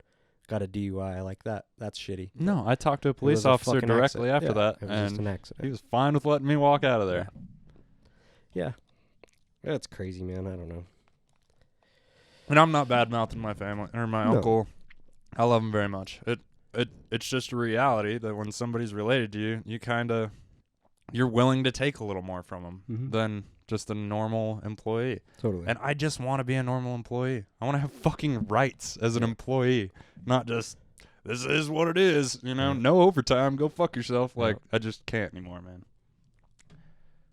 got a DUI like that. That's shitty. No, I talked to a It police was a officer fucking directly accident. after Yeah, that, it was just an and accident. he was fine with letting me walk out of there. Yeah. That's crazy, man. I don't know. And I'm not bad mouthing my family or my No. uncle. I love him very much. It's just a reality that when somebody's related to you, you're willing to take a little more from them Mhm. than just a normal employee. Totally. And I just want to be a normal employee. I want to have fucking rights as an employee, not just this is what it is. No overtime. Go fuck yourself. Like I just can't anymore, man.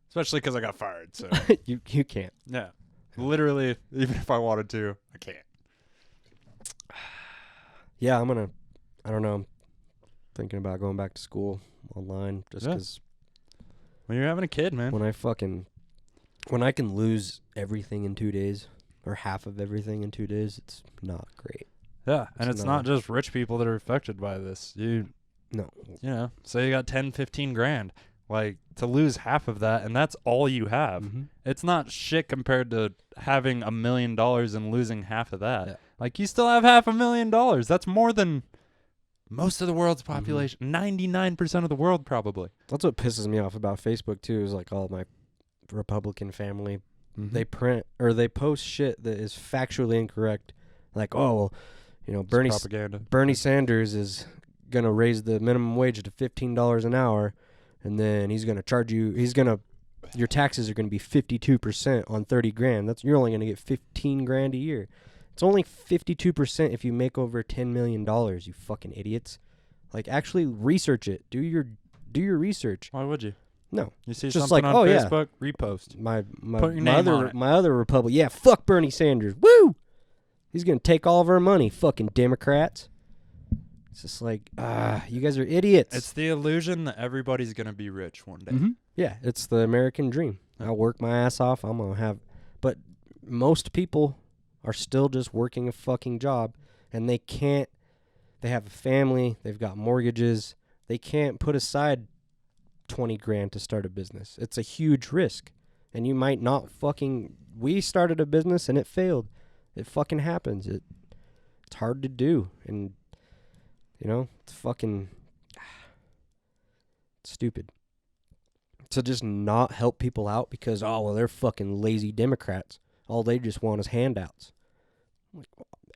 Especially because I got fired. So you can't. yeah, literally, even if I wanted to, I can't. Yeah, I don't know. I'm thinking about going back to school online just Yeah. because When you're having a kid, man. when I can lose everything in 2 days or half of everything in 2 days, it's not great. Yeah, and It's it's not- not just rich people that are affected by this. No. Say you got 10, 15 grand. Like, to lose half of that, and that's all you have. Mhm. It's not shit compared to having $1 million and losing half of that. Yeah. Like, you still have $500,000. That's more than most of the world's population. 99% of the world, probably. That's what pisses me off about Facebook too, is like all my Republican family, they print or they post shit that is factually incorrect. Like, oh, well, propaganda. Bernie Sanders is going to raise the minimum wage to $15 an hour, and then he's going to charge you, your taxes are going to be 52% on 30 grand. You're only going to get 15 grand a year. It's only 52% if you make over $10 million, you fucking idiots. Like, actually research it. Do your research. Why would you? No. You see Just something like, on oh, yeah. Facebook, repost. Put your my name on it. my other Republic. Yeah, fuck Bernie Sanders. Woo! He's going to take all of our money, fucking Democrats. It's just like, you guys are idiots. It's the illusion that everybody's going to be rich one day. Yeah, it's the American dream. I'll work my ass off. I'm going to have... But most people are still just working a fucking job, and they can't... They have a family. They've got mortgages. They can't put aside 20 grand to start a business. It's a huge risk. And you might not fucking... We started a business, and it failed. It fucking happens. It's hard to do. And, you know, it's fucking... stupid. To just not help people out because, oh, well, they're fucking lazy Democrats. All they just want is handouts. Like,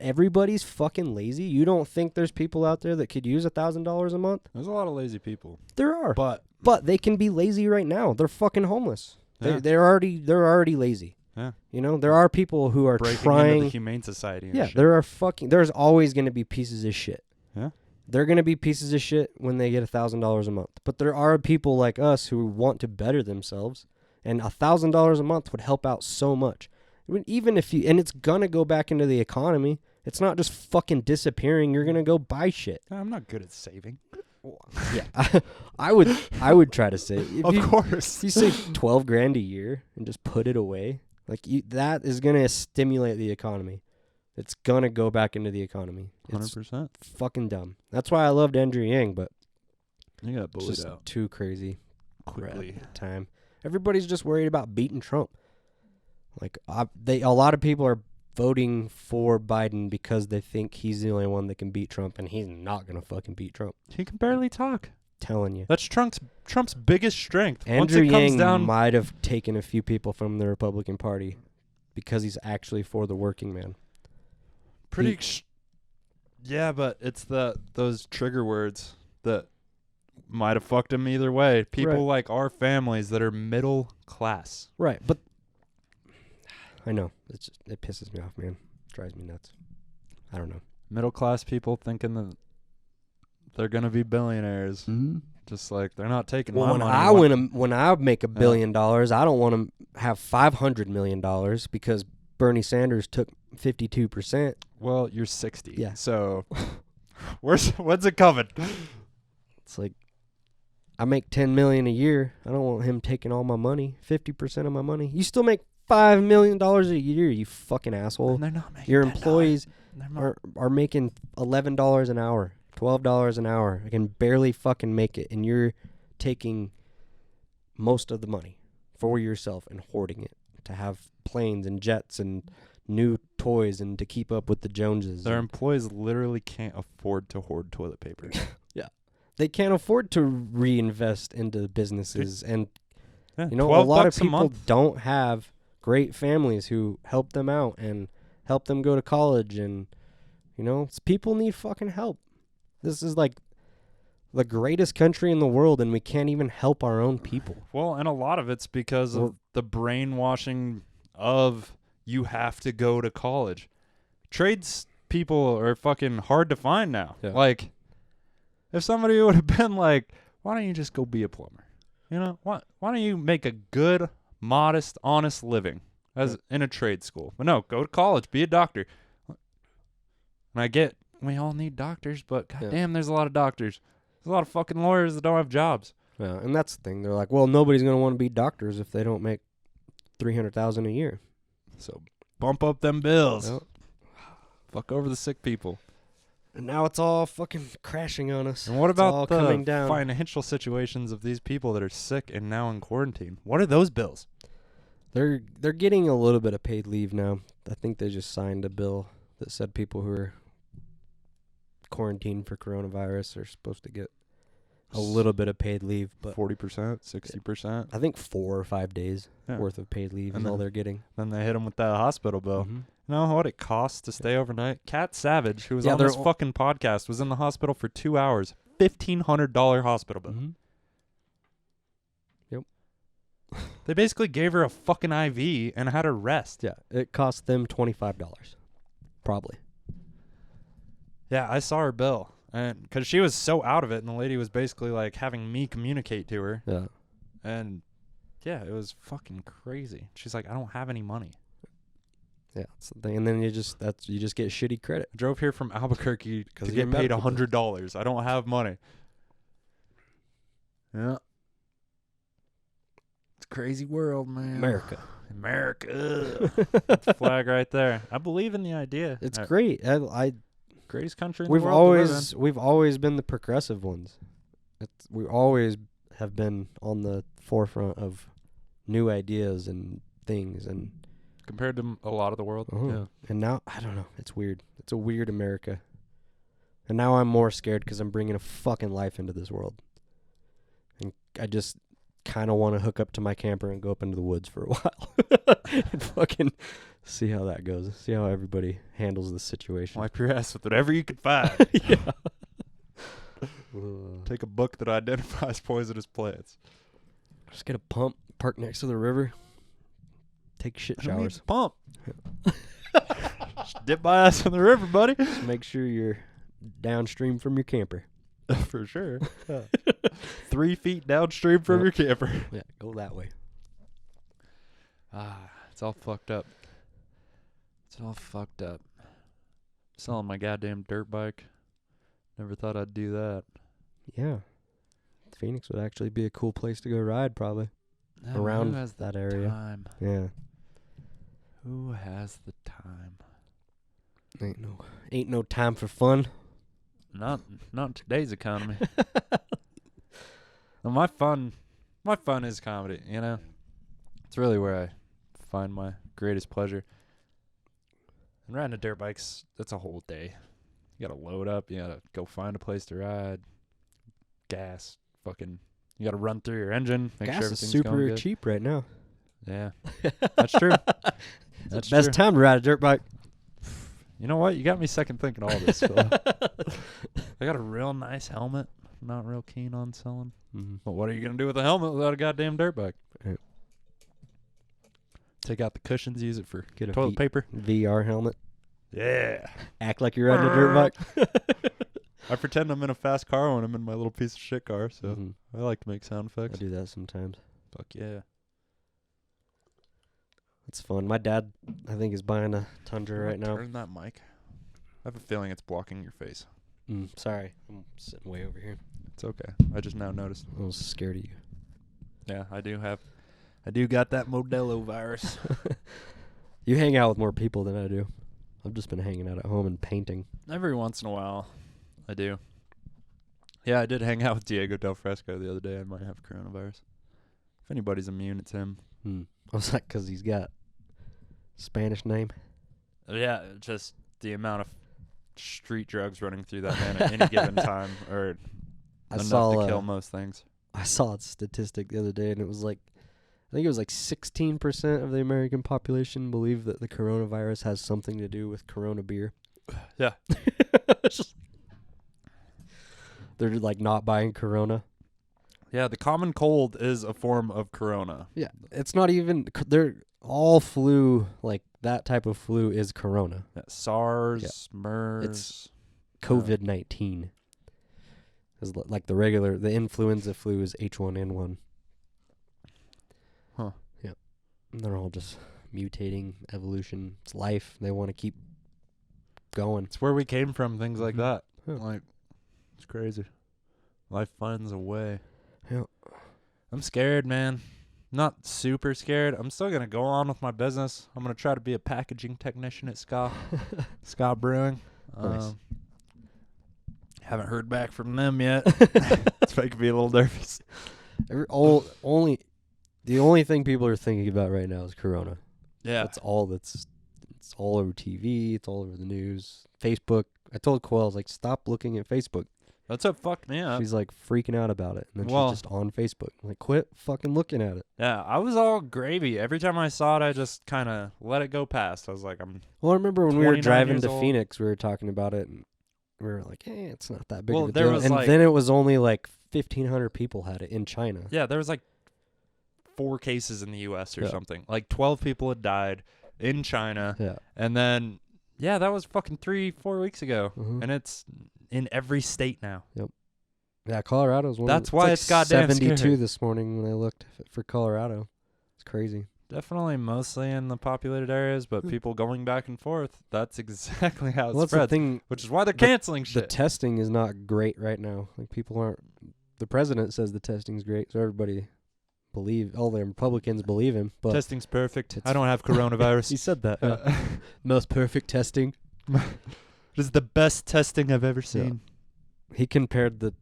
everybody's fucking lazy? You don't think there's people out there that could use $1,000 a month? There's a lot of lazy people. There are. But they can be lazy right now. They're fucking homeless. Yeah. They're already lazy. Yeah. You know, there are people who are breaking trying... into the Humane Society and shit. There's always going to be pieces of shit. Yeah. They're going to be pieces of shit when they get $1,000 a month. But there are people like us who want to better themselves, and $1,000 a month would help out so much. Even if you... And it's going to go back into the economy. It's not just fucking disappearing. You're going to go buy shit. I'm not good at saving. Yeah. I would try to save. Of course. If you save 12 grand a year and just put it away, like that is going to stimulate the economy. It's going to go back into the economy. 100%. It's fucking dumb. That's why I loved Andrew Yang, but You got it's bullied just out too crazy quickly. at the time. Everybody's just worried about beating Trump. Like a lot of people are voting for Biden because they think he's the only one that can beat Trump, and he's not going to fucking beat Trump. He can barely talk. Telling you. That's Trump's biggest strength. Andrew Once it comes Yang down, might have taken a few people from the Republican Party because he's actually for the working man. Yeah, but it's those trigger words that might have fucked him either way. People like our families that are middle class. Right, but I know. It pisses me off, man. It drives me nuts. I don't know. Middle class people thinking that they're gonna be billionaires. Mm-hmm. Just like they're not taking Well, my money. when I make $1 billion, I don't want to have $500 million because Bernie Sanders took 52%. Well, you're 60. Yeah. So when's it coming? It's like I make $10 million a year. I don't want him taking all my money, 50% of my money. You still make $5 million a year, you fucking asshole. And they're not making Your that employees dollar. are making $11 an hour, $12 an hour. I can barely fucking make it, and you're taking most of the money for yourself and hoarding it to have planes and jets and new toys and to keep up with the Joneses. Their employees literally can't afford to hoard toilet paper. Yeah. They can't afford to reinvest into businesses. And, Yeah, you know, a lot of $12 a people month. don't have great families who help them out and help them go to college. And, you know, people need fucking help. This is like the greatest country in the world, and we can't even help our own people. Well, and a lot of it's because of the brainwashing of you have to go to college. Trades people are fucking hard to find now. Yeah. Like, if somebody would have been like, why don't you just go be a plumber? You know, why don't you make a good, modest, honest living as in a trade school? But no, go to college, be a doctor. And I get we all need doctors, but goddamn, there's a lot of doctors. There's a lot of fucking lawyers that don't have jobs. Yeah, and that's the thing. They're like, well, nobody's going to want to be doctors if they don't make $300,000 a year. So bump up them bills. Well, fuck over the sick people. and now it's all fucking crashing on us. And what It's all about the coming down. financial situations of these people that are sick and now in quarantine? What are those bills? They're getting a little bit of paid leave now. I think they just signed a bill that said people who are quarantined for coronavirus are supposed to get a little bit of paid leave, but 40%, 60%. I think 4 or 5 days Yeah. worth of paid leave And is all then- they're getting. Then they hit them with that hospital bill. Mhm. You know what it costs to stay overnight? Cat Savage, who was Yeah, on they're this fucking podcast, was in the hospital for 2 hours. $1,500 hospital bill. Mhm. They basically gave her a fucking IV and had her rest. Yeah, it cost them $25 Probably. Yeah, I saw her bill, and because she was so out of it, and the lady was basically like having me communicate to her, Yeah. and yeah, it was fucking crazy. She's like, I don't have any money. Yeah, that's the thing. And then you just get shitty credit. I drove here from Albuquerque to Because get paid $100. I don't have money. Yeah. It's a crazy world, man. America. That's a flag right there. I believe in the idea. It's great. Greatest country in We've the world. we've always been the progressive ones. We always have been on the forefront of new ideas and things, and compared to a lot of the world. Yeah. And now I don't know. It's weird. It's a weird America. And now I'm more scared because I'm bringing a fucking life into this world, and I just kind of want to hook up to my camper and go up into the woods for a while and fucking see how that goes. See how everybody handles the situation. Wipe your ass with whatever you can find. Yeah. Take a book that identifies poisonous plants. Just get a pump, park next to the river, take shit showers. Pump. Just dip my ass in the river, buddy. Just make sure you're downstream from your camper. For sure. Yeah. 3 feet downstream from your camper. Yeah, go that way. It's all fucked up. Selling my goddamn dirt bike. Never thought I'd do that. Yeah. Phoenix would actually be a cool place to go ride, probably. Around who has that area. Time? Yeah. Who has the time? Ain't no time for fun. Not in today's economy. Well, my fun is comedy, you know? It's really where I find my greatest pleasure. And riding a dirt bike's, that's a whole day. You gotta load up, you gotta go find a place to ride. Gas, fucking, you gotta run through your engine, make Gas sure is everything's super going good. cheap right now. Yeah, that's true. That's Best true. time to ride a dirt bike. You know what? You got me second thinking all this, Phil. I got a real nice helmet. I'm not real keen on selling. Mm-hmm. But what are you going to do with a helmet without a goddamn dirt bike? Right. Take out the cushions, use it for Get a toilet paper. VR helmet. Yeah. Act like you're riding a dirt bike. I pretend I'm in a fast car when I'm in my little piece of shit car, so I like to make sound I effects. do that sometimes. Fuck yeah. It's fun. My dad, I think, is buying a Tundra right now. Turn that mic. I have a feeling it's blocking your face. Sorry. I'm sitting way over here. It's okay. I just now noticed. I was scared of you. Yeah, I do got that Modelo virus. You hang out with more people than I do. I've just been hanging out at home and painting. Every once in a while, I do. Yeah, I did hang out with Diego Del Fresco the other day. I might have coronavirus. If anybody's immune, it's him. I was like, because he's got Spanish name. Yeah, just the amount of street drugs running through that man at any given time are enough to kill most things. I saw a statistic the other day, and it was like, I think it was like 16% of the American population believe that the coronavirus has something to do with Corona beer. Yeah. They're like not buying Corona. Yeah, the common cold is a form of corona. Yeah, it's not even. They're all flu, like that type of flu is Corona. Yeah, SARS, MERS. It's COVID-19. Like the influenza flu is H1N1. Huh. Yeah. And they're all just mutating, evolution. It's life. They want to keep going. It's where we came from, things like that. Yeah. Like, it's crazy. Life finds a way. Yeah. I'm scared, man. Not super scared. I'm still going to go on with my business. I'm going to try to be a packaging technician at Ska Brewing. Nice. Haven't heard back from them yet. It's making me a little nervous. The only thing people are thinking about right now is Corona. Yeah. It's all over TV. It's all over the news. Facebook. I told Quell, I was like, stop looking at Facebook. That's what fucked me up. She's like freaking out about it. And then she's just on Facebook. I'm like, quit fucking looking at it. Yeah, I was all gravy. Every time I saw it, I just kind of let it go past. I was like, Well, I remember when we were 29 driving years to old. Phoenix, we were talking about it, and we were like, hey, it's not that big Well, of a there deal. was And like- then it was only like 1,500 people had it in China. Yeah, there was like 4 cases in the U.S. or Yeah. something. Like 12 people had died in China. Yeah. And then Yeah, that was fucking 3-4 weeks ago. Mhm. And it's in every state now. Yeah, Colorado's one. That's of, why like it's goddamn 72 scary. this morning when I looked for Colorado. It's crazy. Definitely mostly in the populated areas, but people going back and forth. That's exactly how it Well, that's the spreads. thing. Which is why they're canceling The shit. testing is not great right now. Like people aren't. The president says the testing's great, so everybody all the Republicans believe him. But Testing's perfect. it's- I don't have coronavirus. he said that. Most perfect testing. This is the best testing I've ever seen. He compared the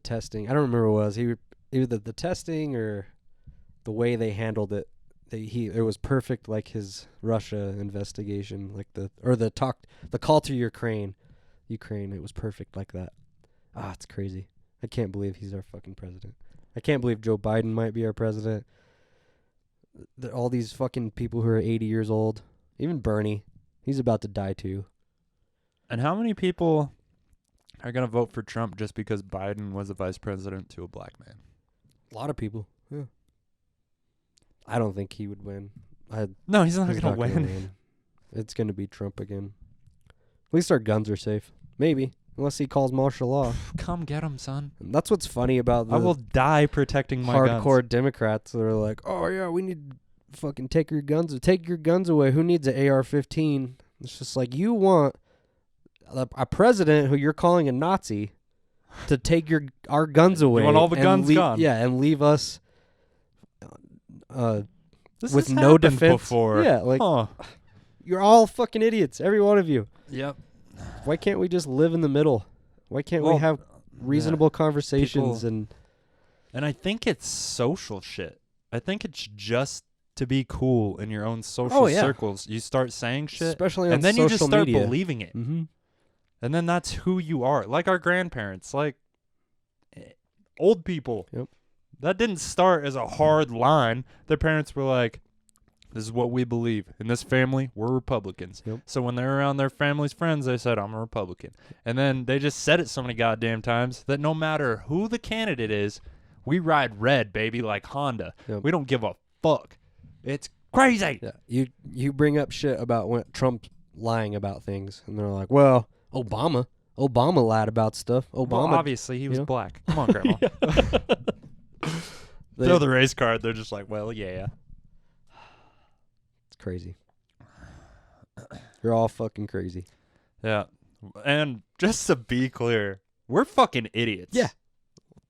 testing. I don't remember what it was. Either the testing or the way they handled it. It was perfect, like his Russia investigation, like the call to Ukraine. It was perfect like that. It's crazy. I can't believe he's our fucking president. I can't believe Joe Biden might be our president. All these fucking people who are 80 years old, even Bernie, he's about to die too. And how many people are going to vote for Trump just because Biden was a vice president to a black man? A lot of people. Yeah. I don't think he would win. No, he's not He's going to not gonna win. It's going to be Trump again. At least our guns are safe. Maybe. Unless he calls martial law. Come get him, son. And that's what's funny about I the will die protecting my hardcore guns. Democrats that are like, oh, yeah, we need to fucking take your guns away. Who needs an AR-15? It's just like, you want a president who you're calling a Nazi to take our guns away. You want all the and guns gone. Yeah, and leave us This with has no happened defense. before. Yeah, like, Huh. you're all fucking idiots, every one of you. Yep. Why can't we just live in the middle? Why can't we Well, have reasonable conversations people- And I think it's social shit. I think it's just to be cool in your own social yeah. circles. You start saying shit, especially on and then social you just start media. believing it. Mm-hmm. And then that's who you are. Like our grandparents, like old people. Yep. That didn't start as a hard line. Their parents were like, this is what we believe. In this family, we're Republicans. Yep. So when they're around their family's friends, they said, I'm a Republican. And then they just said it so many goddamn times that no matter who the candidate is, we ride red, baby, like Honda. Yep. We don't give a fuck. It's crazy. Yeah, you bring up shit about when Trump's lying about things, and they're like, well, Obama lied about stuff. Well, Obama, obviously, he was know? black. Come on, Grandma. Throw the race card. They're just like, well, yeah. It's crazy. You're all fucking crazy. Yeah. And just to be clear, we're fucking idiots. Yeah.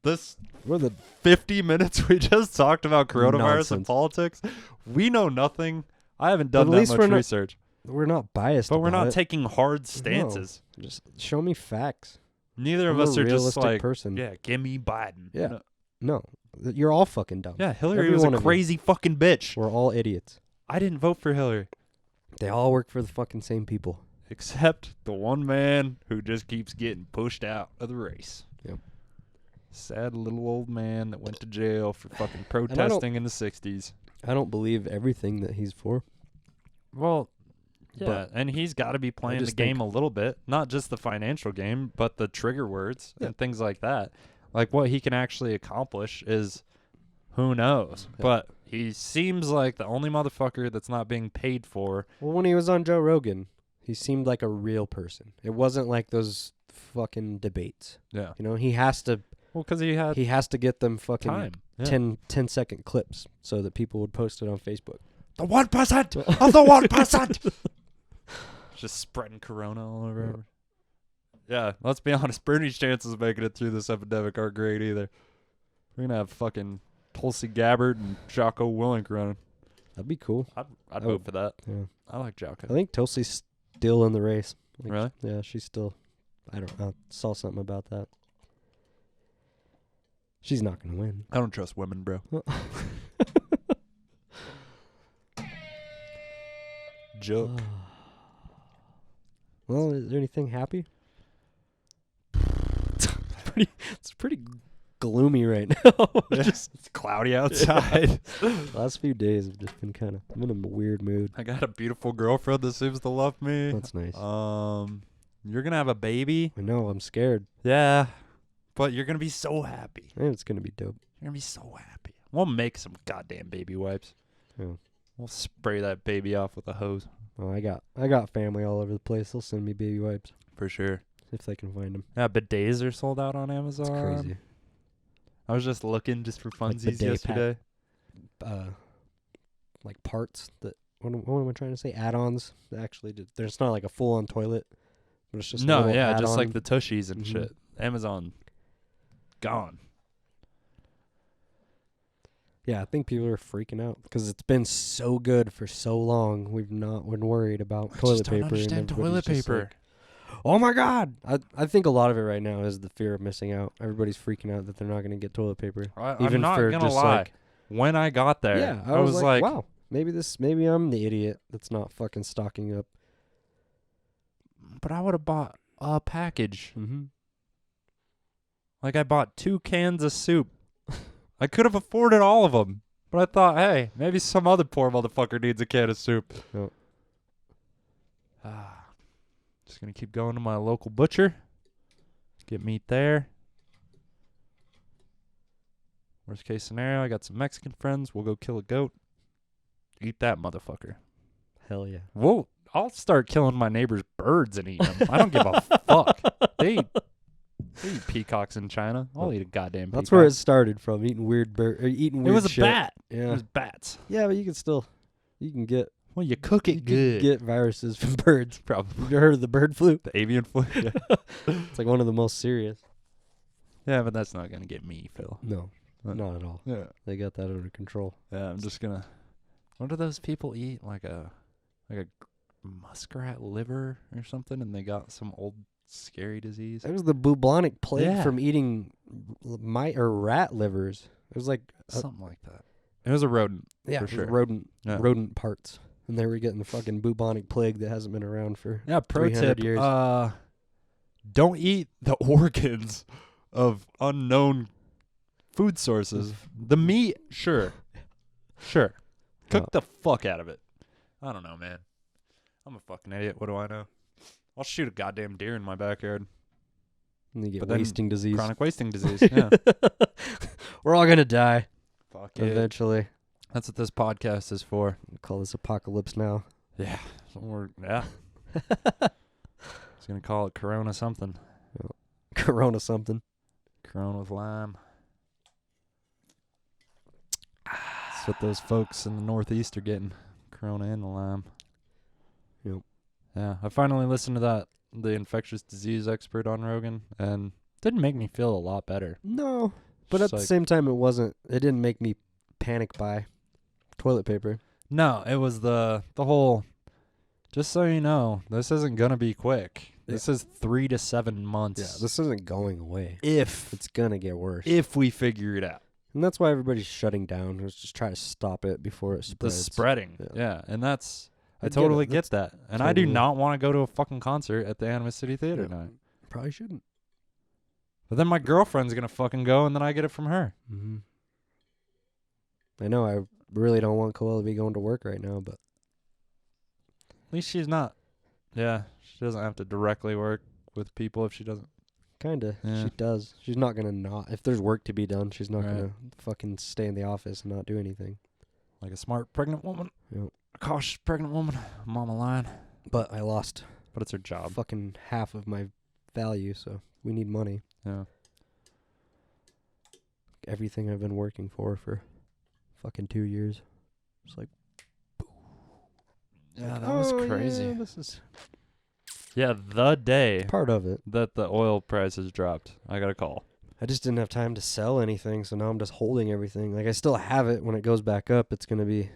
This We're the 50 minutes we just talked about coronavirus and Nonsense. politics, we know nothing. I haven't done But at that least much we're not- research. we're not biased, But we're about not it. taking hard stances. Just show me facts. Neither of I'm a us are just realistic like, person. yeah, give me Biden. Yeah. No, you're all fucking dumb. Yeah, Hillary Every was one a of you. crazy fucking bitch. We're all idiots. I didn't vote for Hillary. They all work for the fucking same people. Except the one man who just keeps getting pushed out of the race. Yep. Sad little old man that went to jail for fucking protesting in the 60s. I don't believe everything that he's for. Well, yeah, But and he's got to be playing the just game think- a little bit, not just the financial game, but the trigger words Yeah. and things like that. Like what he can actually accomplish is who knows. Yeah. But he seems like the only motherfucker that's not being paid for. Well, when he was on Joe Rogan, he seemed like a real person. It wasn't like those fucking debates. Yeah. You know, he has to Well, because he had get them fucking time. Yeah. 10-second clips so that people would post it on Facebook. The 1% of the 1%. Just spreading corona all over. Yeah, let's be honest. Bernie's chances of making it through this epidemic aren't great either. We're going to have fucking Tulsi Gabbard and Jocko Willink running. That'd be cool. I'd Oh. vote for that. Yeah. I like Jocko. I think Tulsi's still in the race. Like, Really? Yeah, she's still. I don't know. Saw something about that. She's not going to win. I don't trust women, bro. Joke. Well, is there anything happy? It's pretty gloomy right now. It's cloudy outside. Last few days have just been kind of. I'm in a weird mood. I got a beautiful girlfriend that seems to love me. That's nice. You're going to have a baby. I know. I'm scared. Yeah. But you're going to be so happy. Man, it's gonna be dope. You're going to be so happy. We'll make some goddamn baby wipes. Yeah. We'll spray that baby off with a hose. Oh, I got family all over the place. They'll send me baby wipes For sure. if they can find them. Yeah, bidets are sold out on Amazon. It's crazy. I was just looking just for Like funsies bidet yesterday. Like parts that what am I trying to say? Add-ons. Actually, there's not like a full-on toilet, but it's just a No, little yeah, just add-on. like the tushies and Mhm. shit. Amazon gone. Yeah, I think people are freaking out because it's been so good for so long. We've not been worried about toilet just don't paper. understand and everybody's toilet just paper. like, oh my God! I think a lot of it right now is the fear of missing out. Everybody's freaking out that they're not going to get toilet paper. I'm not for gonna just lie. like, When I got there, yeah, I was like, wow, maybe I'm the idiot that's not fucking stocking up. but I would have bought a package. Mm-hmm. Like I bought 2 cans of soup. I could have afforded all of them, but I thought, hey, maybe some other poor motherfucker needs a can of soup. Yep. Just gonna keep going to my local butcher. Get meat there. Worst case scenario, I got some Mexican friends. We'll go kill a goat. Eat that motherfucker. Hell yeah. Whoa. I'll start killing my neighbor's birds and eating them. I don't give a fuck. They eat peacocks in China. I'll eat a goddamn peacock. That's where it started from, eating weird eating weird It was a shit. bat. It Yeah. was bats. Yeah, but you can get Well, you cook it you good. can get viruses from birds. Probably. Have you heard of the bird flu? The avian flu. Yeah. It's like one of the most serious. Yeah, but that's not going to get me, Phil. No, not at all. Yeah. They got that under control. Yeah, I'm just going to... What do those people eat? Like a muskrat liver or something, and they got some old scary disease? It was the bubonic plague Yeah. from eating rat livers. It was like Something like that. It was a rodent. yeah, for it was sure. rodent parts, and they were getting the fucking bubonic plague that hasn't been around for Yeah, pro 300 tip. years. Don't eat the organs of unknown food sources. The meat, sure. Sure. Cook the fuck out of it. I don't know, man. I'm a fucking idiot. What do I know? I'll shoot a goddamn deer in my backyard. And you get But then wasting disease. Chronic wasting disease. Yeah. We're all gonna die Fuck it. eventually. That's what this podcast is for. We call this apocalypse now. Yeah. Yeah. I was going to call it Corona something. Corona something. Corona with lime. That's what those folks in the Northeast are getting. Corona and the lime. Yep. Yeah. I finally listened to the infectious disease expert on Rogan, and it didn't make me feel a lot better. No, but Just at the same time, it didn't make me panic buy toilet paper. No, it was the whole, just so you know, this isn't going to be quick. This is 3 to 7 months. Yeah, this isn't going away. if It's gonna get worse. if we figure it out. And that's why everybody's shutting down. Let's just try to stop it before it The spreads. spreading. Yeah. Yeah. And that's, I I get it. totally get that. And I do totally- not want to go to a fucking concert at the Animus City Theater Yeah. night. Probably shouldn't. But then my girlfriend's going to fucking go, and then I get it from her. Mm-hmm. I know. I really don't want Koala to be going to work right now, but At least she's not. Yeah. She doesn't have to directly work with people if she doesn't. kinda. Yeah. She does. She's not gonna not. If there's work to be done, she's not Right. gonna fucking stay in the office and not do anything. Like a smart pregnant woman. Yep. A cautious pregnant woman. Mama line. But I lost But it's her job. fucking half of my value, so we need money. Yeah. Everything I've been working for fucking 2 years. It's like, Yeah, that was crazy. Yeah, this is Yeah, the day part of it. that the oil prices dropped, I got a call. I just didn't have time to sell anything, so now I'm just holding everything. Like, I still have it. When it goes back up, it's going to be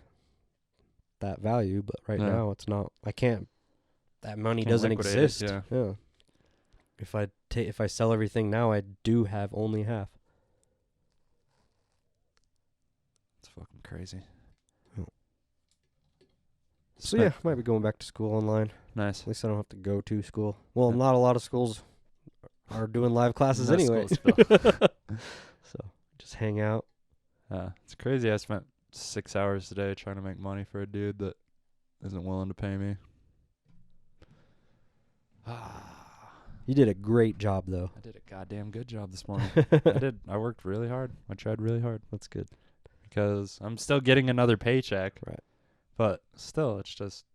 that value, but right Yeah. now it's not. I can't. That money Can't doesn't liquidate it, exist. yeah. If I sell everything now, I do have only half. It's fucking crazy. So yeah, might be going back to school online. Nice. At least I don't have to go to school. Well, Yeah. not a lot of schools are doing live classes No anyway. schools, So just hang out. It's crazy. I spent 6 hours today trying to make money for a dude that isn't willing to pay me. You did a great job, though. I did a goddamn good job this morning. I worked really hard. I tried really hard That's good. because I'm still getting another paycheck. Right. But still, it's just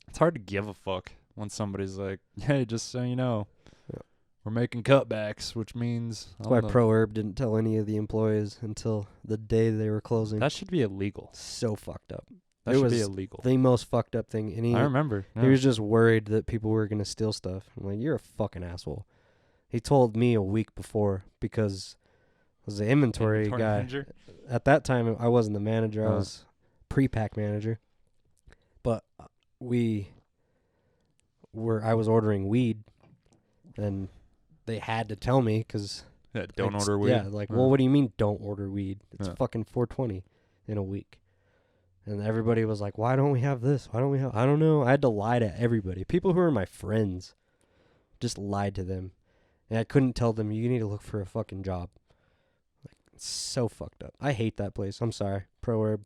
It's hard to give a fuck when somebody's like, hey, just so you know, Yeah. we're making cutbacks, which means That's why ProHerb didn't tell any of the employees until the day they were closing. that should be illegal. So fucked up. That It should was be illegal. the most fucked up thing. And I remember. he was just worried that people were going to steal stuff. I'm like, you're a fucking asshole. He told me a week before because I was the inventory guy. Manager? At that time, I wasn't the manager. I was pre-pack manager. But I was ordering weed, and they had to tell me because... Yeah, don't order weed. Yeah, like, well, what do you mean don't order weed? It's Yeah. fucking 420 in a week. And everybody was like, why don't we have this? Why don't we have... I don't know. I had to lie to everybody. People who are my friends, just lied to them. And I couldn't tell them, you need to look for a fucking job. Like, it's so fucked up. I hate that place. I'm sorry. ProHerb.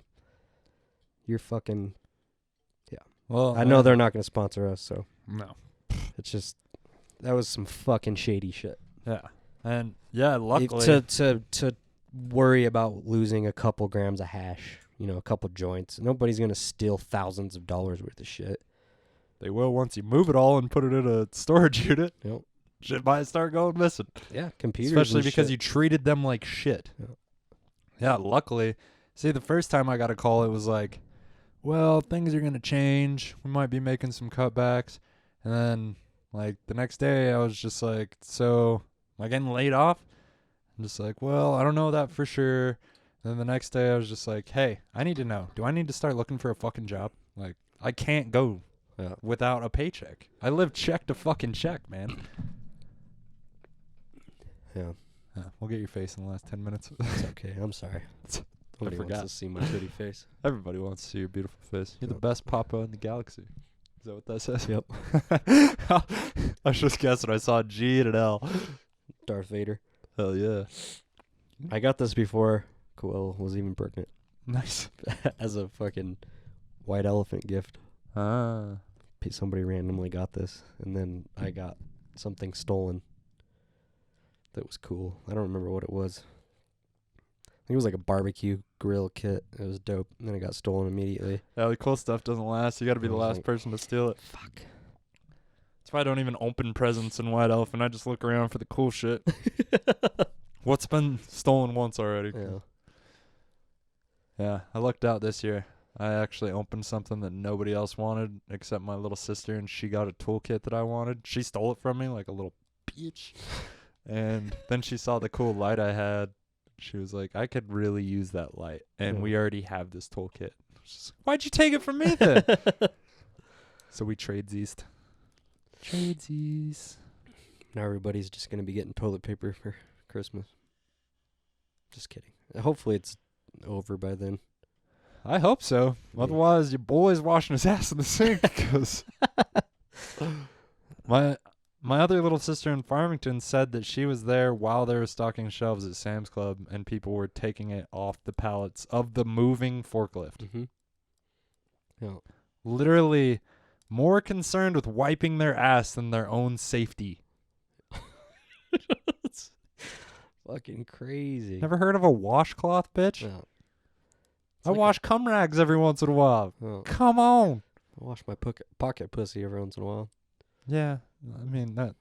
You're fucking... Well, I know they're not going to sponsor us, so... No. It's just... That was some fucking shady shit. Yeah. And, yeah, luckily... To worry about losing a couple grams of hash, a couple joints. Nobody's going to steal thousands of dollars worth of shit. They will once you move it all and put it in a storage unit. Yep. Shit might start going missing. Yeah, computers. Especially and because shit. you treated them like shit. Yeah, luckily. See, the first time I got a call, it was like, well, things are going to change. We might be making some cutbacks. And then, like, the next day, I was just like, so, am I getting laid off? I'm just like, well, I don't know that for sure. And then the next day, I was just like, hey, I need to know. Do I need to start looking for a fucking job? Like, I can't go without a paycheck. I live check to fucking check, man. Yeah. We'll get your face in the last 10 minutes. It's okay. I'm sorry. Nobody wants to see my pretty face. Everybody wants to see your beautiful face. You're the best papa in the galaxy. Is that what that says? Yep. I was just guessing. I saw a G and an L. Darth Vader. Hell yeah. I got this before Quill was even pregnant. Nice. As a fucking white elephant gift. Ah. Somebody randomly got this, and then I got something stolen. That was cool. I don't remember what it was. I think it was like a barbecue grill kit. It was dope. And then it got stolen immediately. Yeah, the cool stuff doesn't last. You got to be the last person to steal it. Fuck. That's why I don't even open presents in White Elephant. I just look around for the cool shit. What's been stolen once already? Yeah. Yeah, I lucked out this year. I actually opened something that nobody else wanted except my little sister, and she got a toolkit that I wanted. She stole it from me like a little bitch. And then she saw the cool light I had. She was like, I could really use that light. And we already have this toolkit. She's like, why'd you take it from me then? So we tradesies. Tradesies. Now everybody's just going to be getting toilet paper for Christmas. Just kidding. Hopefully it's over by then. I hope so. Otherwise, your boy's washing his ass in the sink. Because my other little sister in Farmington said that she was there while they were stocking shelves at Sam's Club, and people were taking it off the pallets of the moving forklift. Mm-hmm. Yeah. Literally more concerned with wiping their ass than their own safety. It's fucking crazy. Never heard of a washcloth, bitch? Yeah. I wash cum rags every once in a while. Oh. Come on. I wash my pocket pussy every once in a while. Yeah. I mean, you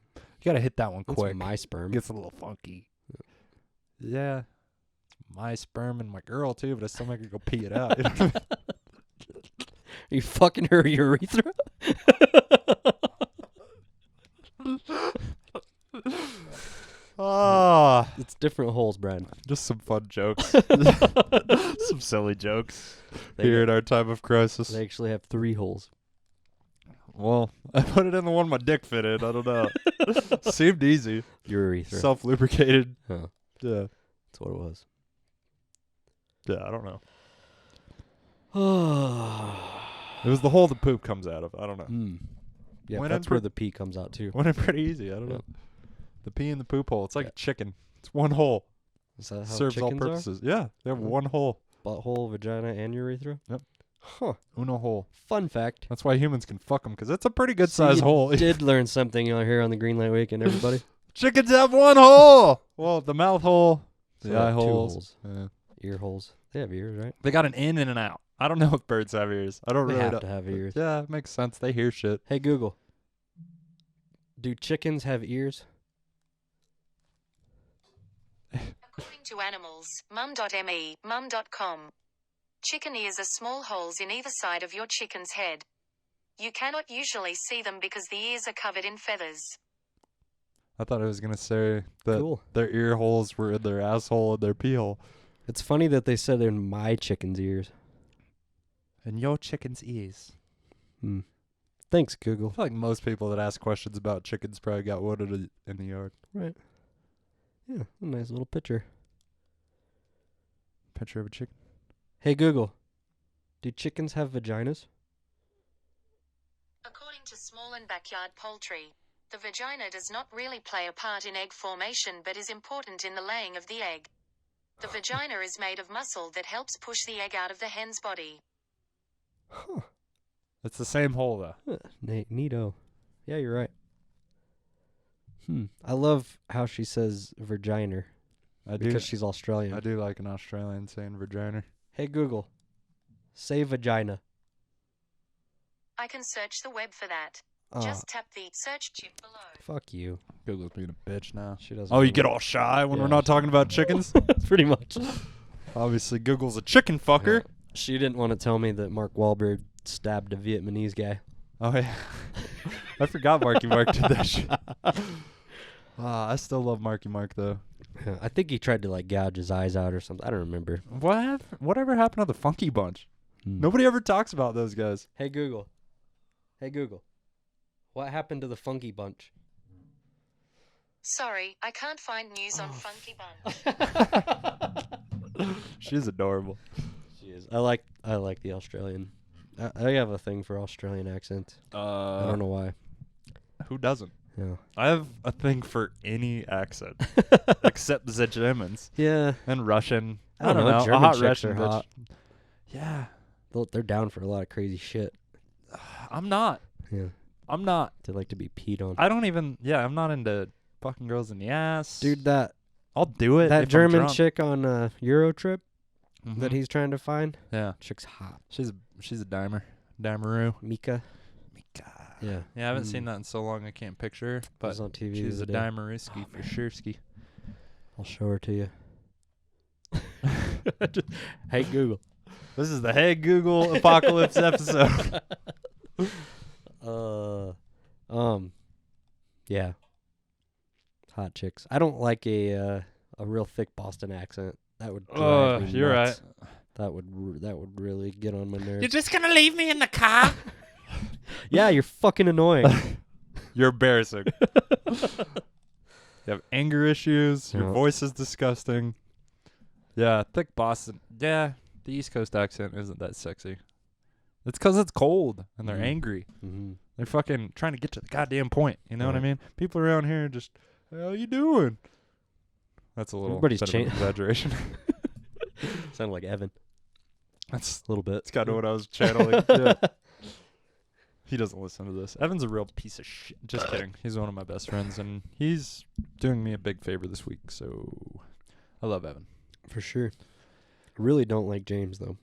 got to hit that one That's quick. my sperm. Gets a little funky. Yeah. My sperm and my girl, too, but I still make her go pee it out. You know what I mean? Are you fucking her urethra? Ah, It's different holes, Brian. just some fun jokes. Some silly jokes They here got- in our time of crisis. They actually have 3 holes. Well, I put it in the one my dick fit in. I don't know. Seemed easy. Urethra. Self-lubricated. Huh. Yeah. That's what it was. Yeah, I don't know. It was the hole the poop comes out of. I don't know. Yeah, Went that's in where pre- the pee comes out, too. Went in pretty easy. I don't know. The pee in the poop hole. It's like a chicken. It's one hole. Is that how Serves all chickens are? purposes. Yeah, they have Mhm. one hole. Butthole, vagina, and urethra? Yep. Huh. Uno hole. Fun fact. That's why humans can fuck them, because it's a pretty good So size you hole. did learn something here on the Greenlight Weekend, everybody. Chickens have one hole. Well, the mouth hole, So the they eye have 2 holes. holes. Yeah. Ear holes. They have ears, right? They got an in and an out. I don't know if birds have ears. I don't They really have know. to have ears. Yeah, it makes sense. They hear shit. Hey Google, do chickens have ears? According to animals, mum.me, mum.com. Chicken ears are small holes in either side of your chicken's head. You cannot usually see them because the ears are covered in feathers. I thought I was gonna say that Cool. their ear holes were in their asshole and their pee hole. It's funny that they said in my chicken's ears. And your chicken's ears. Hmm. Thanks, I Google. feel like most people that ask questions about chickens probably got one in the yard. Right. Yeah, a nice little picture. Picture of a chicken. Hey Google, do chickens have vaginas? According to small and backyard poultry, the vagina does not really play a part in egg formation but is important in the laying of the egg. The vagina is made of muscle that helps push the egg out of the hen's body. Huh. It's the same hole though. Neato. Yeah, you're right. I love how she says vagina I do. because she's Australian. I do like an Australian saying vagina. Hey Google, say vagina. I can search the web for that. Just tap the search chip below. Fuck you. Google's being a bitch now. She doesn't. Oh, you know get all shy when we're Yeah. not talking about chickens? pretty much. Obviously, Google's a chicken fucker. Yeah. She didn't want to tell me that Mark Wahlberg stabbed a Vietnamese guy. Oh, yeah. I forgot Marky Mark did that shit. I still love Marky Mark, though. Yeah, I think he tried to like gouge his eyes out or something. I don't remember. Whatever happened to the Funky Bunch? Nobody ever talks about those guys. Hey Google. Hey Google. What happened to the Funky Bunch? Sorry, I can't find news on Funky Bunch. She's adorable. She is. I like the Australian. I have a thing for Australian accents. I don't know why. Who doesn't? Yeah. I have a thing for any accent except the Germans Yeah. and Russian. I don't know. A German hot chicks Russian are bitch. hot. Yeah, They're down for a lot of crazy shit. I'm not. Yeah. I'm not. They like to be peed on. I don't even. Yeah, I'm not into fucking girls in the ass. Dude, that I'll do it. if I'm German drunk. chick on Euro trip Mhm. that he's trying to find, Yeah, chick's hot. she's a dimer. Dimeroo. Mika. Yeah. Yeah, I haven't seen that in so long I can't picture her, It but was on TV. she's the a other day. dimerooski for sure ski. I'll show her to you. Hey Google. This is the Hey Google Apocalypse episode. Yeah. Hot chicks. I don't like a real thick Boston accent. That would drive me You're nuts. right. That would really get on my nerves. just gonna leave me in the car? Yeah, you're fucking annoying. You're embarrassing. You have anger issues. Your Yeah. voice is disgusting. Yeah, thick Boston. Yeah, the East Coast accent isn't that sexy. It's because it's cold and they're Mhm. angry. Mm-hmm. They're fucking trying to get to the goddamn point. You know what I Right. mean? People around here are just, how you doing? That's a little Everybody's bit of an exaggeration. Sounded like Evan. That's A little bit. That's kind of what I was channeling. Yeah. He doesn't listen to this. Evan's a real piece of shit. Just kidding. He's one of my best friends, and he's doing me a big favor this week, so I love Evan. For sure. I really don't like James, though.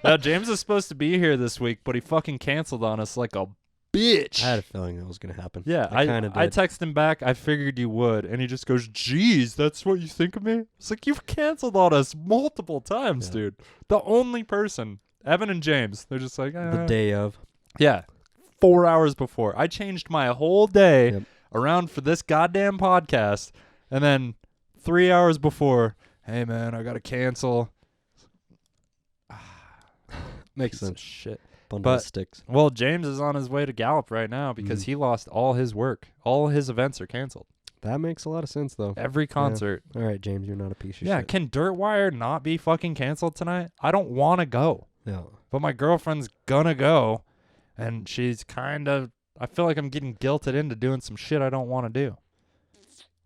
Now, James is supposed to be here this week, but he fucking canceled on us like a bitch. I had a feeling that was going to happen. Yeah, I kind of did. I texted him back. I figured you would, and he just goes, "Geez, that's what you think of me?" It's like, you've canceled on us multiple times, Yeah. dude. The only person, Evan and James, they're just like, The day of. Yeah, 4 hours before. I changed my whole day Yep. around for this goddamn podcast, and then 3 hours before, hey man, I gotta cancel. Makes Piece of sense. shit. Bundle of But- sticks. Well, James is on his way to Gallup right now because he lost all his work. All his events are canceled. That makes a lot of sense, though. Every concert. All right, James, you're not a piece of Yeah, shit. can Dirtwire not be fucking canceled tonight? I don't want to go, No. but my girlfriend's gonna go, and she's kind of. I feel like I'm getting guilted into doing some shit I don't want to do.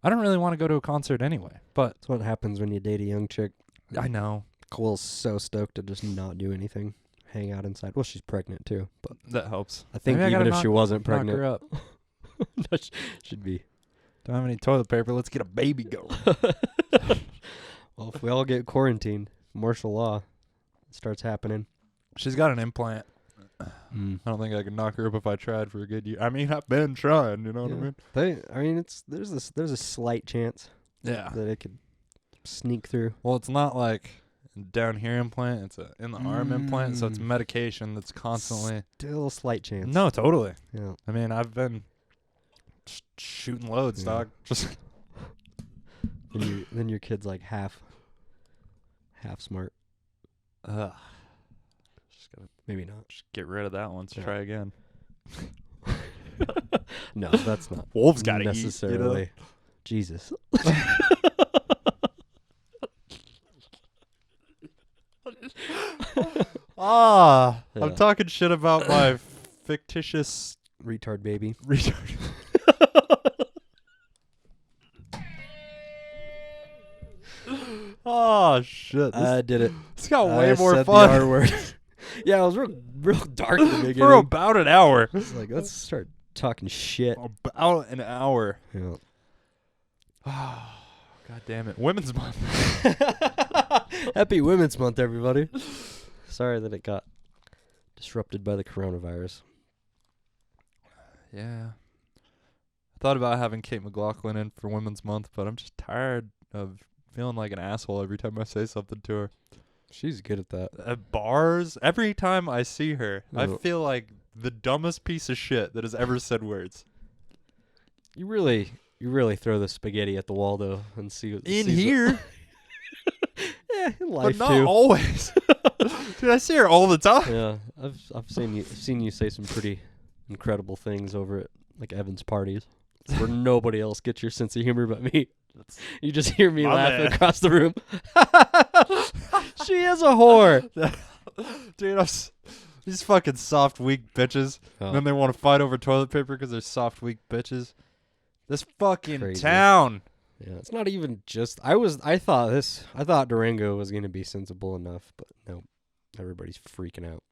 I don't really want to go to a concert anyway, but That's what happens when you date a young chick. I know Cole's so stoked to just not do anything. Hang out inside. Well, she's pregnant, too. But that helps. I think Maybe I even gotta if she wasn't knock pregnant, her up. she'd be. Don't have any toilet paper. Let's get a baby going. Well, if we all get quarantined, martial law. starts happening. She's got an implant. Mm. I don't think I could knock her up if I tried for a good year. I mean, I've been trying. You know what I mean? There's a slight chance Yeah. that it could sneak through. Well, it's not like a down here implant. It's a in the arm implant, so it's Mm. medication that's constantly. Still a slight chance. No, totally. Yeah. I mean, I've been shooting loads, Yeah. dog. Just Then your kid's like half smart. just gotta Maybe not. just get rid of that one. Yeah. Try again. No, that's not Wolves gotta eat. necessarily. Jesus. I'm Yeah. talking shit about my fictitious Retard baby. retard. Oh shit! I did it. This got way I more said fun. The R word. Yeah, it was real dark in the beginning. For about an hour. It's like, let's start talking shit. About an hour. Yeah. God damn it! Women's Month. Happy Women's Month, everybody. Sorry that it got disrupted by the coronavirus. Yeah. I thought about having Kate McLaughlin in for Women's Month, but I'm just tired of feeling like an asshole every time I say something to her. She's good at that. At bars, every time I see her, I Oh. feel like the dumbest piece of shit that has ever said words. You really throw the spaghetti at the wall though, and see what In sees what- here, Yeah, in but life not too. always. Dude, I see her all the time. Yeah, I've seen you say some pretty incredible things over at like Evan's parties, where nobody else gets your sense of humor but me. You just hear me My laughing man. across the room. She is a whore. Dude, these fucking soft, weak bitches. Oh. And then they want to fight over toilet paper because they're soft, weak bitches. This fucking Crazy. town. Yeah, it's not even just. I thought Durango was gonna be sensible enough, but no, everybody's freaking out.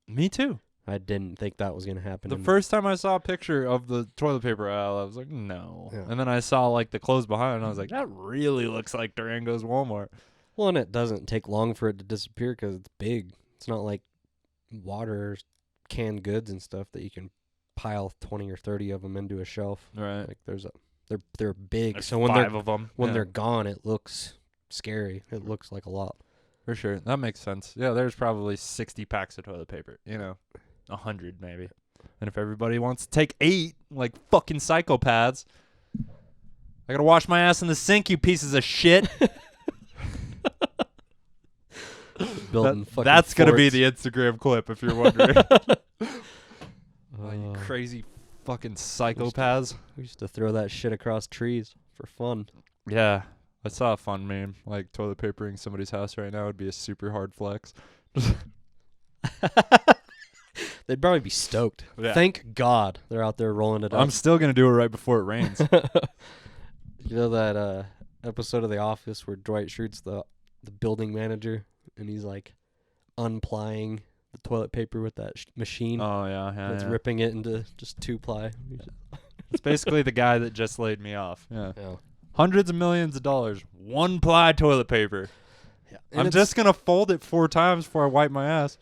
Me too. I didn't think that was gonna happen. The and first time I saw a picture of the toilet paper aisle, I was like, no. Yeah. And then I saw like the clothes behind it, and I was like, that really looks like Durango's Walmart. Well, and it doesn't take long for it to disappear because it's big. It's not like water, canned goods and stuff that you can pile 20 or 30 of them into a shelf. Right. Like they're big. There's So when 5 of them. they're gone, it looks scary. It looks like a lot. For sure. That makes sense. Yeah, there's probably 60 packs of toilet paper. 100 maybe. And if everybody wants to take 8, like fucking psychopaths, I gotta wash my ass in the sink, you pieces of shit. Building fucking That's gonna be forts. the Instagram clip if you're wondering. Oh, you Uh, crazy fucking psychopaths. We used to throw that shit across trees for fun. Yeah. I saw a fun meme. Like toilet papering somebody's house right now would be a super hard flex. They'd probably be stoked. Yeah. Thank God they're out there rolling it up. I'm still gonna do it right before it rains. You know that episode of The Office where Dwight Schrute's the building manager and he's like unplying the toilet paper with that machine. Oh yeah, and it's yeah. ripping it into just 2-ply. It's basically the guy that just laid me off. Yeah. Yeah. Hundreds of millions of dollars. 1-ply toilet paper. Yeah. I'm just gonna fold it 4 times before I wipe my ass.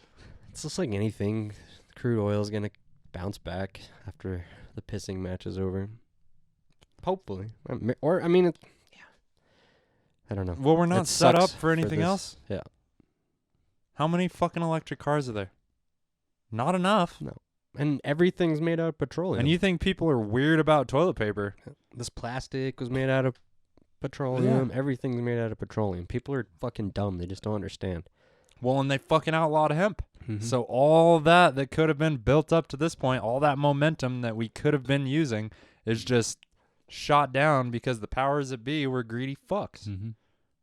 It's just like anything. Crude oil is gonna bounce back after the pissing match is over. Hopefully, I don't know. Well, we're not It set up sucks for anything this. else. Yeah. How many fucking electric cars are there? Not enough. And everything's made out of petroleum. And you think people are weird about toilet paper? This plastic was made out of petroleum. Everything's made out of petroleum. People are fucking dumb. They just don't understand. Well, and they fucking outlawed hemp. Mhm. So all that could have been built up to this point, all that momentum that we could have been using is just shot down because the powers that be were greedy fucks. Mhm.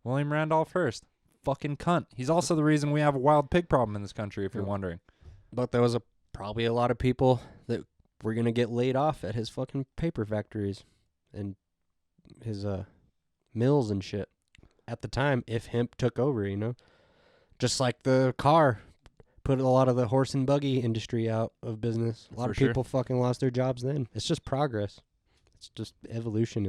William Randolph Hearst. Fucking cunt. He's also the reason we have a wild pig problem in this country, if you're Yeah. wondering. But there was probably a lot of people that were gonna get laid off at his fucking paper factories and his mills and shit at the time if hemp took over, you know? Just like the car put a lot of the horse and buggy industry out of business. A lot For of sure. people fucking lost their jobs then. It's just progress. It's just evolution.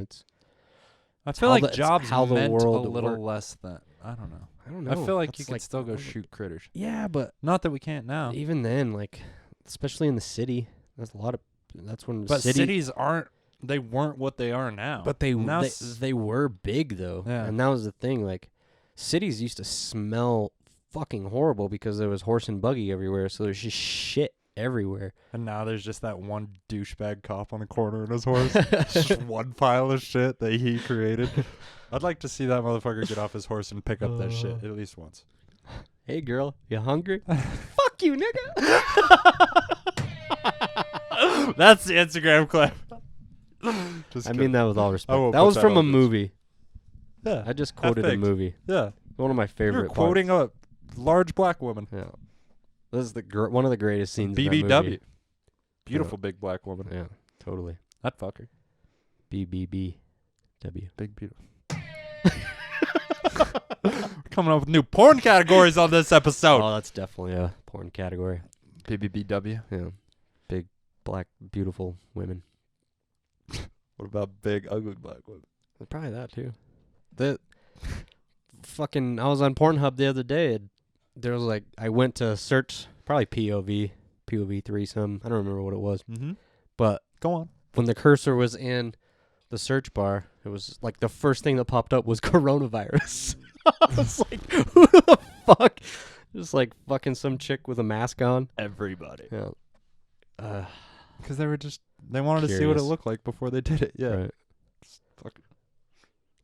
I feel how like the- it's jobs how the meant world a little works. less than, I don't know. I don't know. I feel like That's you could still go shoot critters. Yeah, but Not that we can't now. even then, like, especially in the city, there's a lot of. That's when But cities aren't. They weren't what they are now. But now they were big though, Yeah. and that was the thing. Like, cities used to smell fucking horrible because there was horse and buggy everywhere. So there's just shit everywhere. And now there's just that one douchebag cop on the corner in his horse. Just one pile of shit that he created. I'd like to see that motherfucker get off his horse and pick up that shit at least once. Hey girl, you hungry? Fuck you, nigga. That's the Instagram clip. Just I mean that with all respect. won't That put was that from a on this. movie. Yeah. I just quoted a Half-baked. movie. Yeah. One of my favorite. You're quoting a large black woman. Yeah. This is one of the greatest scenes. In that BBW. movie. Beautiful big black woman. Yeah, totally. I'd fuck her. BBBW. Big beautiful. Coming up with new porn categories on this episode. Oh, that's definitely a porn category. BBBW. Yeah. Big, black, beautiful women. What about big ugly black women? Probably that too. The fucking I was on Pornhub the other day. And there was like I went to search probably POV threesome. I don't remember what it was. Mm-hmm. But Go on. when the cursor was in the search bar, it was like the first thing that popped up was coronavirus. I was like, who the fuck? Just like fucking some chick with a mask on. Everybody. Yeah. Because they wanted to see what it Curious. looked like before they did it. Yeah. Right. Fuck.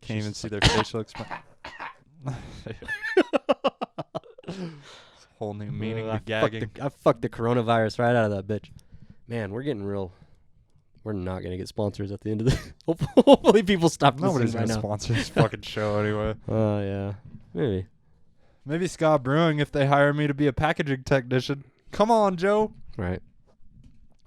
Can't even see their facial expression. Whole new meaning to gagging. I fucked the coronavirus right out of that bitch. Man, we're getting real. We're not gonna get sponsors at the end of the. Hopefully, people stop Nobody's listening gonna right now. sponsor this fucking show anyway. Oh yeah, maybe. Maybe Scott Brewing if they hire me to be a packaging technician. Come on, Joe. Right.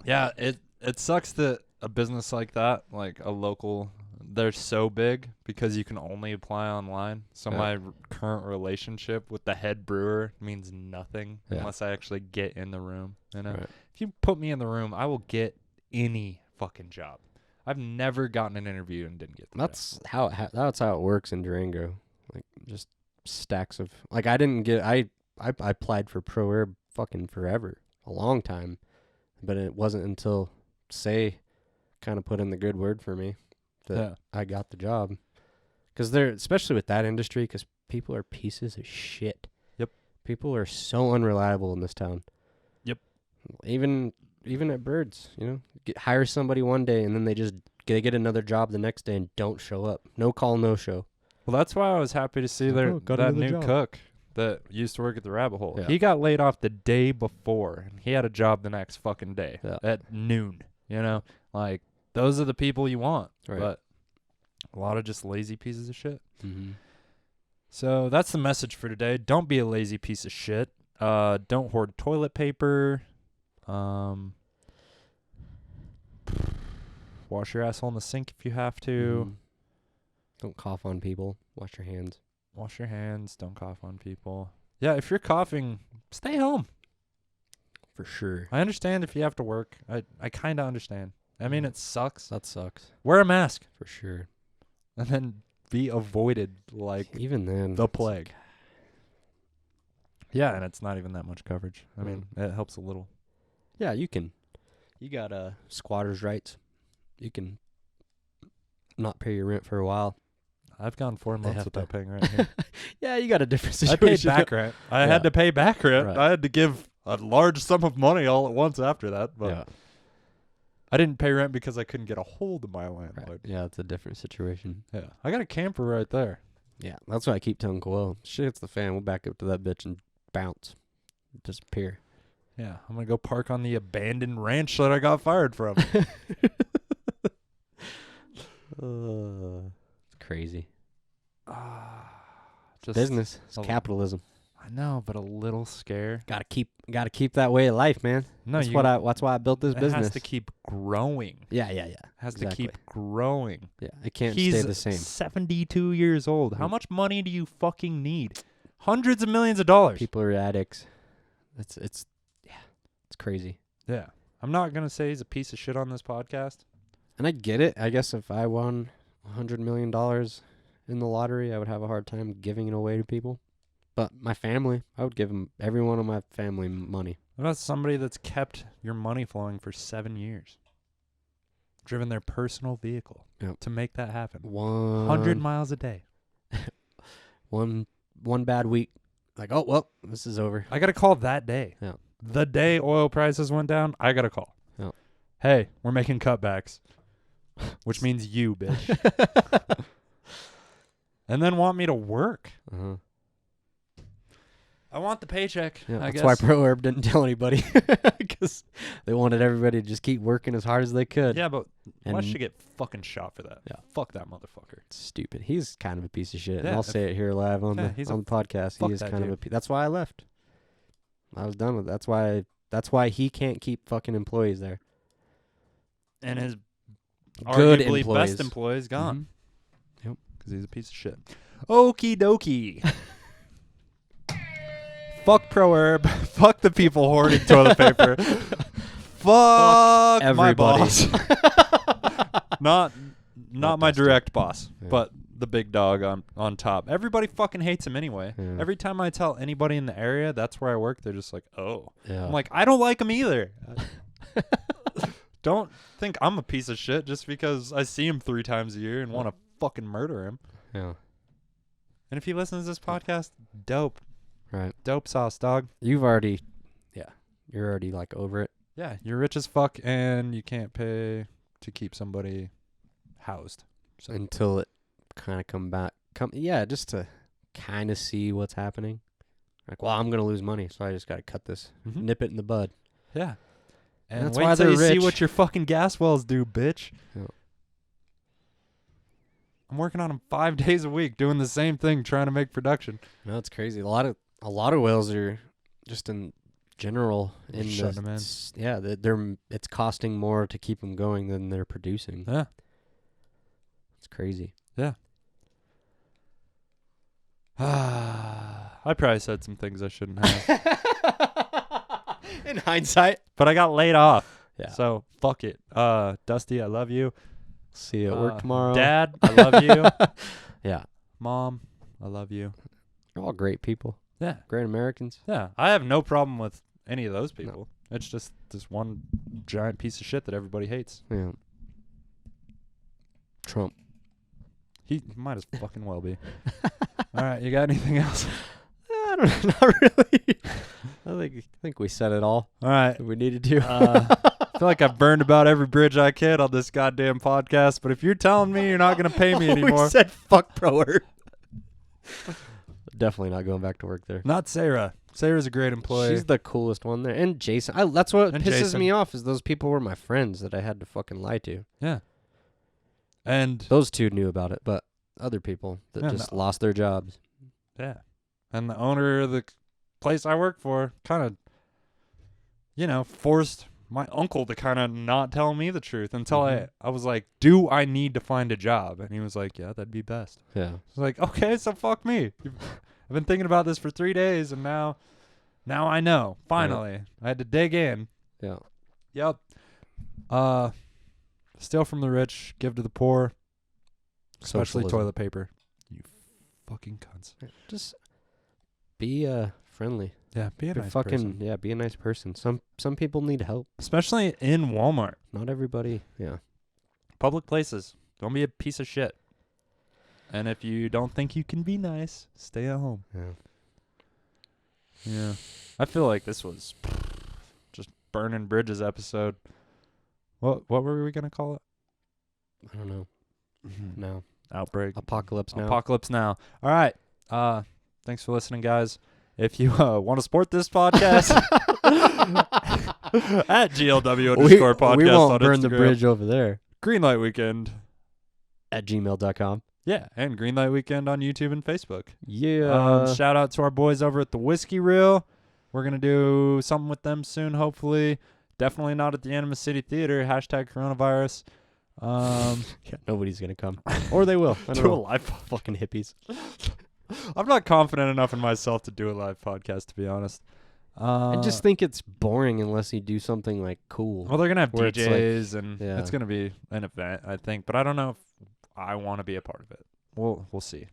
Yeah, it sucks that a business like that, like a local, they're so big because you can only apply online. So Yeah. my current relationship with the head brewer means nothing Yeah. unless I actually get in the room. You know, Right. if you put me in the room, I will get any fucking job. I've never gotten an interview and didn't get the That's how that's how it works in Durango. Like just stacks of like I didn't get I applied for Pro Air fucking forever, a long time, but it wasn't until Say kind of put in the good word for me that Yeah. I got the job. Because they're especially with that industry, because people are pieces of shit. Yep. People are so unreliable in this town. Yep. Even at Birds, hire somebody one day and then they get another job the next day and don't show up. No call, no show. Well, that's why I was happy to see Oh, got that another new job. cook that used to work at the Rabbit Hole. Yeah. He got laid off the day before, and he had a job the next fucking day at noon. You know, like those are the people you want, Right. but a lot of just lazy pieces of shit. Mm-hmm. So that's the message for today. Don't be a lazy piece of shit. Don't hoard toilet paper. Wash your asshole in the sink if you have to. Don't cough on people. Wash your hands. Wash your hands. Don't cough on people. Yeah, if you're coughing, stay home. For sure. I understand if you have to work. I kind of understand. I mean, it sucks. That sucks. Wear a mask For sure. and then be avoided like Even then. the it's plague. Yeah, and it's not even that much coverage. I mean, it helps a little. Yeah, you can. You got squatters' rights. You can not pay your rent for a while. I've gone 4 months have without to- paying rent here. Yeah, you got a different I situation. paid back rent. I Yeah. had to pay back rent. Right. I had to give a large sum of money all at once after that. But Yeah. I didn't pay rent because I couldn't get a hold of my landlord. Right. Yeah, it's a different situation. Yeah, I got a camper right there. Yeah, that's why I keep telling Coel, shit hits the fan, we'll back up to that bitch and bounce. Disappear. Yeah, I'm gonna go park on the abandoned ranch that I got fired from. It's crazy. Just Business. It's a- capitalism. I know, but a little scared. Gotta keep that way of life, man. No, That's why I built this it business. has to keep growing. Yeah. Has Exactly. to keep growing. Yeah, it can't He's stay the same. 72 years old. How Mm. much money do you fucking need? Hundreds of millions of dollars. People are addicts. It's crazy. Yeah. I'm not going to say he's a piece of shit on this podcast. And I get it. I guess if I won $100 million in the lottery, I would have a hard time giving it away to people. But my family, I would give them every one of my family money. What about somebody that's kept your money flowing for 7 years? Driven their personal vehicle to make that happen. 100 miles a day. One bad week. Like, oh, well, this is over. I got to call that day. Yeah. The day oil prices went down, I got to call. Yeah. Hey, we're making cutbacks. Which means you, bitch. And then want me to work. Uh-huh. I want the paycheck, Yeah, I that's guess. why Pro Herb didn't tell anybody. Because they wanted everybody to just keep working as hard as they could. Yeah, but why And- should get fucking shot for that? Yeah. Fuck that motherfucker. Stupid. He's kind of a piece of shit. Yeah, And I'll say it here live on he's the podcast. fuck He is that kind of dude. a that's why I left. I was done with it. That's why he can't keep fucking employees there. And his Good arguably employees. best employee's gone. Mhm. Yep. Because he's a piece of shit. Okie dokie. Fuck Pro Herb. Fuck the people hoarding toilet paper. Fuck my everybody. boss. Not my Dustin. direct boss, Yeah. but the big dog on top. Everybody fucking hates him anyway. Yeah. Every time I tell anybody in the area that's where I work, they're just like, oh. Yeah. I'm like, I don't like him either. Don't think I'm a piece of shit just because I see him 3 times a year and want to fucking murder him. Yeah. And if he listens to this podcast, dope. Right. Dope sauce, dog. You're already like over it. Yeah, you're rich as fuck and you can't pay to keep somebody housed. So Until it kind of just to kind of see what's happening. Like, well, I'm gonna lose money, so I just gotta cut this, Mhm. nip it in the bud. yeah. And That's wait why till you they're see rich. what your fucking gas wells do, bitch. Yeah. I'm working on them 5 days a week doing the same thing, trying to make production. No, it's crazy. A lot of wells are just in general in Shutting them in. it's costing more to keep them going than they're producing. Yeah. It's crazy. I probably said some things I shouldn't have. In hindsight. But I got laid off. Yeah. So fuck it. Dusty, I love you. See you at work tomorrow. Dad, I love you. Yeah. Mom, I love you. They're all great people. Yeah. Great Americans. Yeah. I have no problem with any of those people. It's just this one giant piece of shit that everybody hates. Yeah. Trump. He might as fucking well be. All right, you got anything else? I don't know. Not really. I think we said it all All right. that we needed to. I feel like I've burned about every bridge I can on this goddamn podcast, but if you're telling me you're not going to pay me anymore. We said fuck Pro Herb. Definitely not going back to work there. Not Sarah. Sarah's a great employee. She's the coolest one there. And Jason. That's what And pisses Jason. me off is those people were my friends that I had to fucking lie to. Yeah. And Those two knew about it, but other people that Yeah, just lost their jobs. yeah. And the owner of the place I work for kind of, forced my uncle to kind of not tell me the truth until Mhm. I was like, do I need to find a job? And he was like, yeah, that'd be best. Yeah. I was like, okay, so fuck me. I've been thinking about this for 3 days, and now I know. Finally. I had to dig in. Yeah. Yep. Steal from the rich, give to the poor, especially Socialism. toilet paper. You fucking cunts. Just be friendly. Yeah, be a Be nice fucking person. be a nice person. Some people need help. Especially in Walmart. Not everybody. Yeah. Public places. Don't be a piece of shit. And if you don't think you can be nice, stay at home. Yeah. Yeah. I feel like this was just burning bridges episode. What were we gonna call it? I don't know. No. Outbreak. Apocalypse now. Apocalypse now. All right. Thanks for listening, guys. If you want to support this podcast at GLW_podcast we won't on burn the Instagram. bridge over there Greenlight Weekend. at gmail.com. Yeah, and Greenlight Weekend on YouTube and Facebook. Yeah. Shout out to our boys over at the Whiskey Reel. We're going to do something with them soon, hopefully. Definitely not at the Anima City Theater. #coronavirus. Yeah, nobody's gonna come, or they will. I don't Do a know. live Fucking hippies. I'm not confident enough in myself to do a live podcast, to be honest. I just think it's boring unless you do something like cool. Well, they're going to have where it's like- DJs, and yeah. it's going to be an event, I think. But I don't know if I want to be a part of it. We'll see.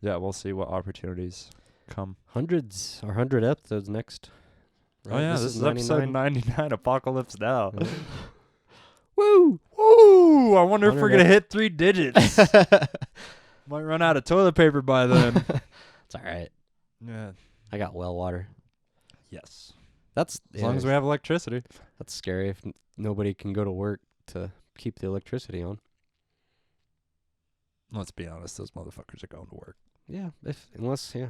yeah, we'll see what opportunities come. Hundreds, our 100 episodes next. Oh yeah, this is episode 99. Apocalypse Now. Woo! Woo! I wonder if we're 100 gonna hit 3 digits. Might run out of toilet paper by then. It's all right. Yeah. I got well water. Yes. That's As long as we have electricity. That's scary if nobody can go to work to keep the electricity on. Let's be honest, those motherfuckers are going to work. Yeah, unless I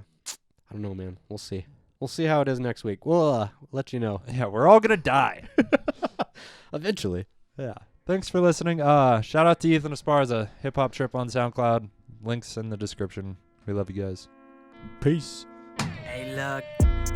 don't know, man. We'll see. We'll see how it is next week. We'll let you know. Yeah, we're all gonna die. Eventually. Yeah. Thanks for listening. Shout out to Ethan Esparza, Hip Hop Trip on SoundCloud. Links in the description. We love you guys. Peace. Hey, look,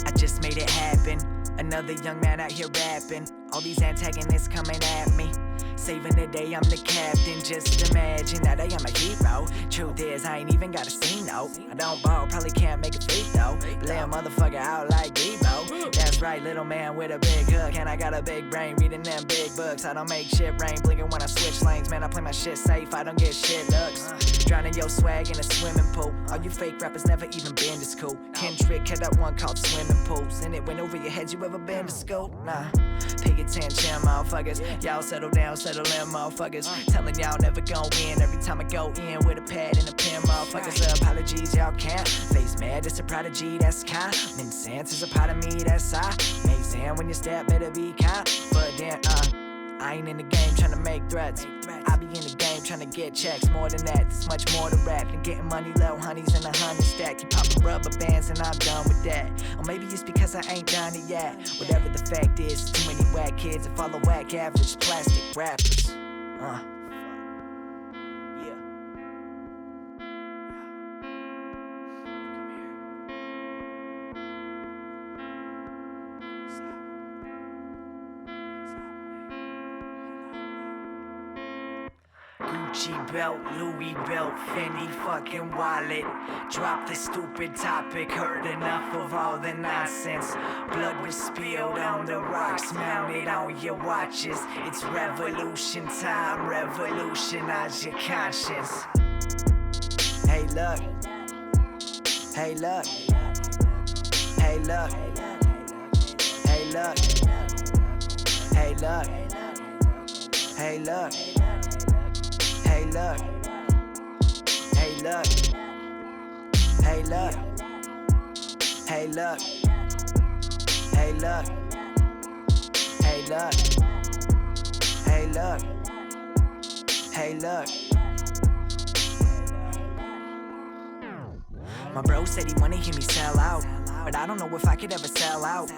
I just made it happen. Another young man out here rapping. All these antagonists coming at me. Saving the day, I'm the captain. Just imagine that I am a hero. Truth is, I ain't even got a scene, no. I don't ball, probably can't make a free throw. Lay a motherfucker out like Debo. That's right, little man with a big hook. And I got a big brain reading them big books. I don't make shit rain, blinking when I switch lanes. Man, I play my shit safe, I don't get shit looks. Drowning your swag in a swimming pool. All you fake rappers never even been to school. Kendrick had that one called swimming pools. And it went over your heads, you ever been to school? Nah. Pay attention, motherfuckers. Y'all settle down, settle in, motherfuckers. Telling y'all never gon' win. Every time I go in with a pad and a pen, motherfuckers. Apologies, y'all can't. Face mad, it's a prodigy, that's kind. Min sense is a part of me, that's I. Amazing when you step, better be kind. But then, I ain't in the game tryna make threats. I be in the game tryna get checks. More than that, there's much more to rap than getting money, little honeys in a 100 stack. You poppin' rubber bands and I'm done with that. Or maybe it's because I ain't done it yet. Whatever the fact is, too many whack kids that follow whack average plastic rappers. Yeah. Gucci belt, Louis belt, Fendi fucking wallet. Drop the stupid topic, heard enough of all the nonsense. Blood was spilled on the rocks, mounted on your watches. It's revolution time, revolutionize your conscience. Hey look, hey look, hey look, hey look, hey look, hey look. Hey look, hey look, hey look, hey look, hey look, hey look, hey look, hey look. My bro said he wanna hear me sell out, but I don't know if I could ever sell out.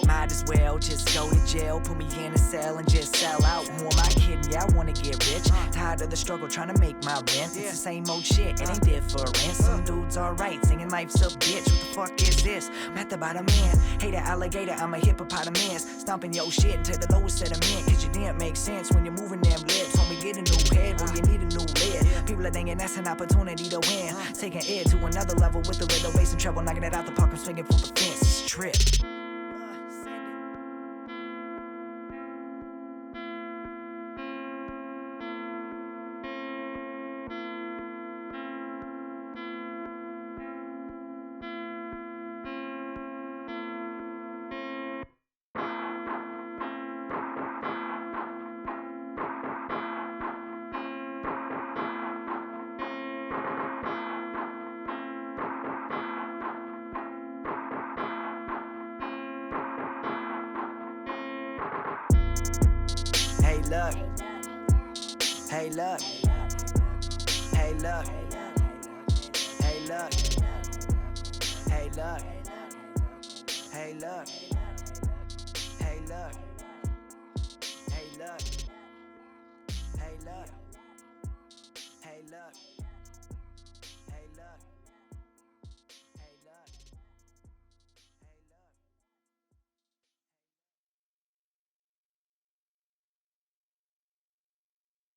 Might as well just go to jail, put me in a cell and just sell out. Who am I kidding? Yeah, I wanna get rich. Tired of the struggle trying to make my rent. It's the same old shit, it ain't different. Some dudes alright, singing life's a bitch. What the fuck is this? I'm at the bottom end. Hey, the alligator, I'm a hippopotamus. Stomping your shit into the lowest sediment. Cause you didn't make sense when you're moving them lips. Homie, get a new head when you need a new lid. People are thinking that's an opportunity to win. Taking it to another level with a little bass and treble. Knocking it out the park, I'm swinging for the fence. It's a trip. Hey look, hey look, hey look, hey look, hey look, hey look, hey look, hey look, hey look.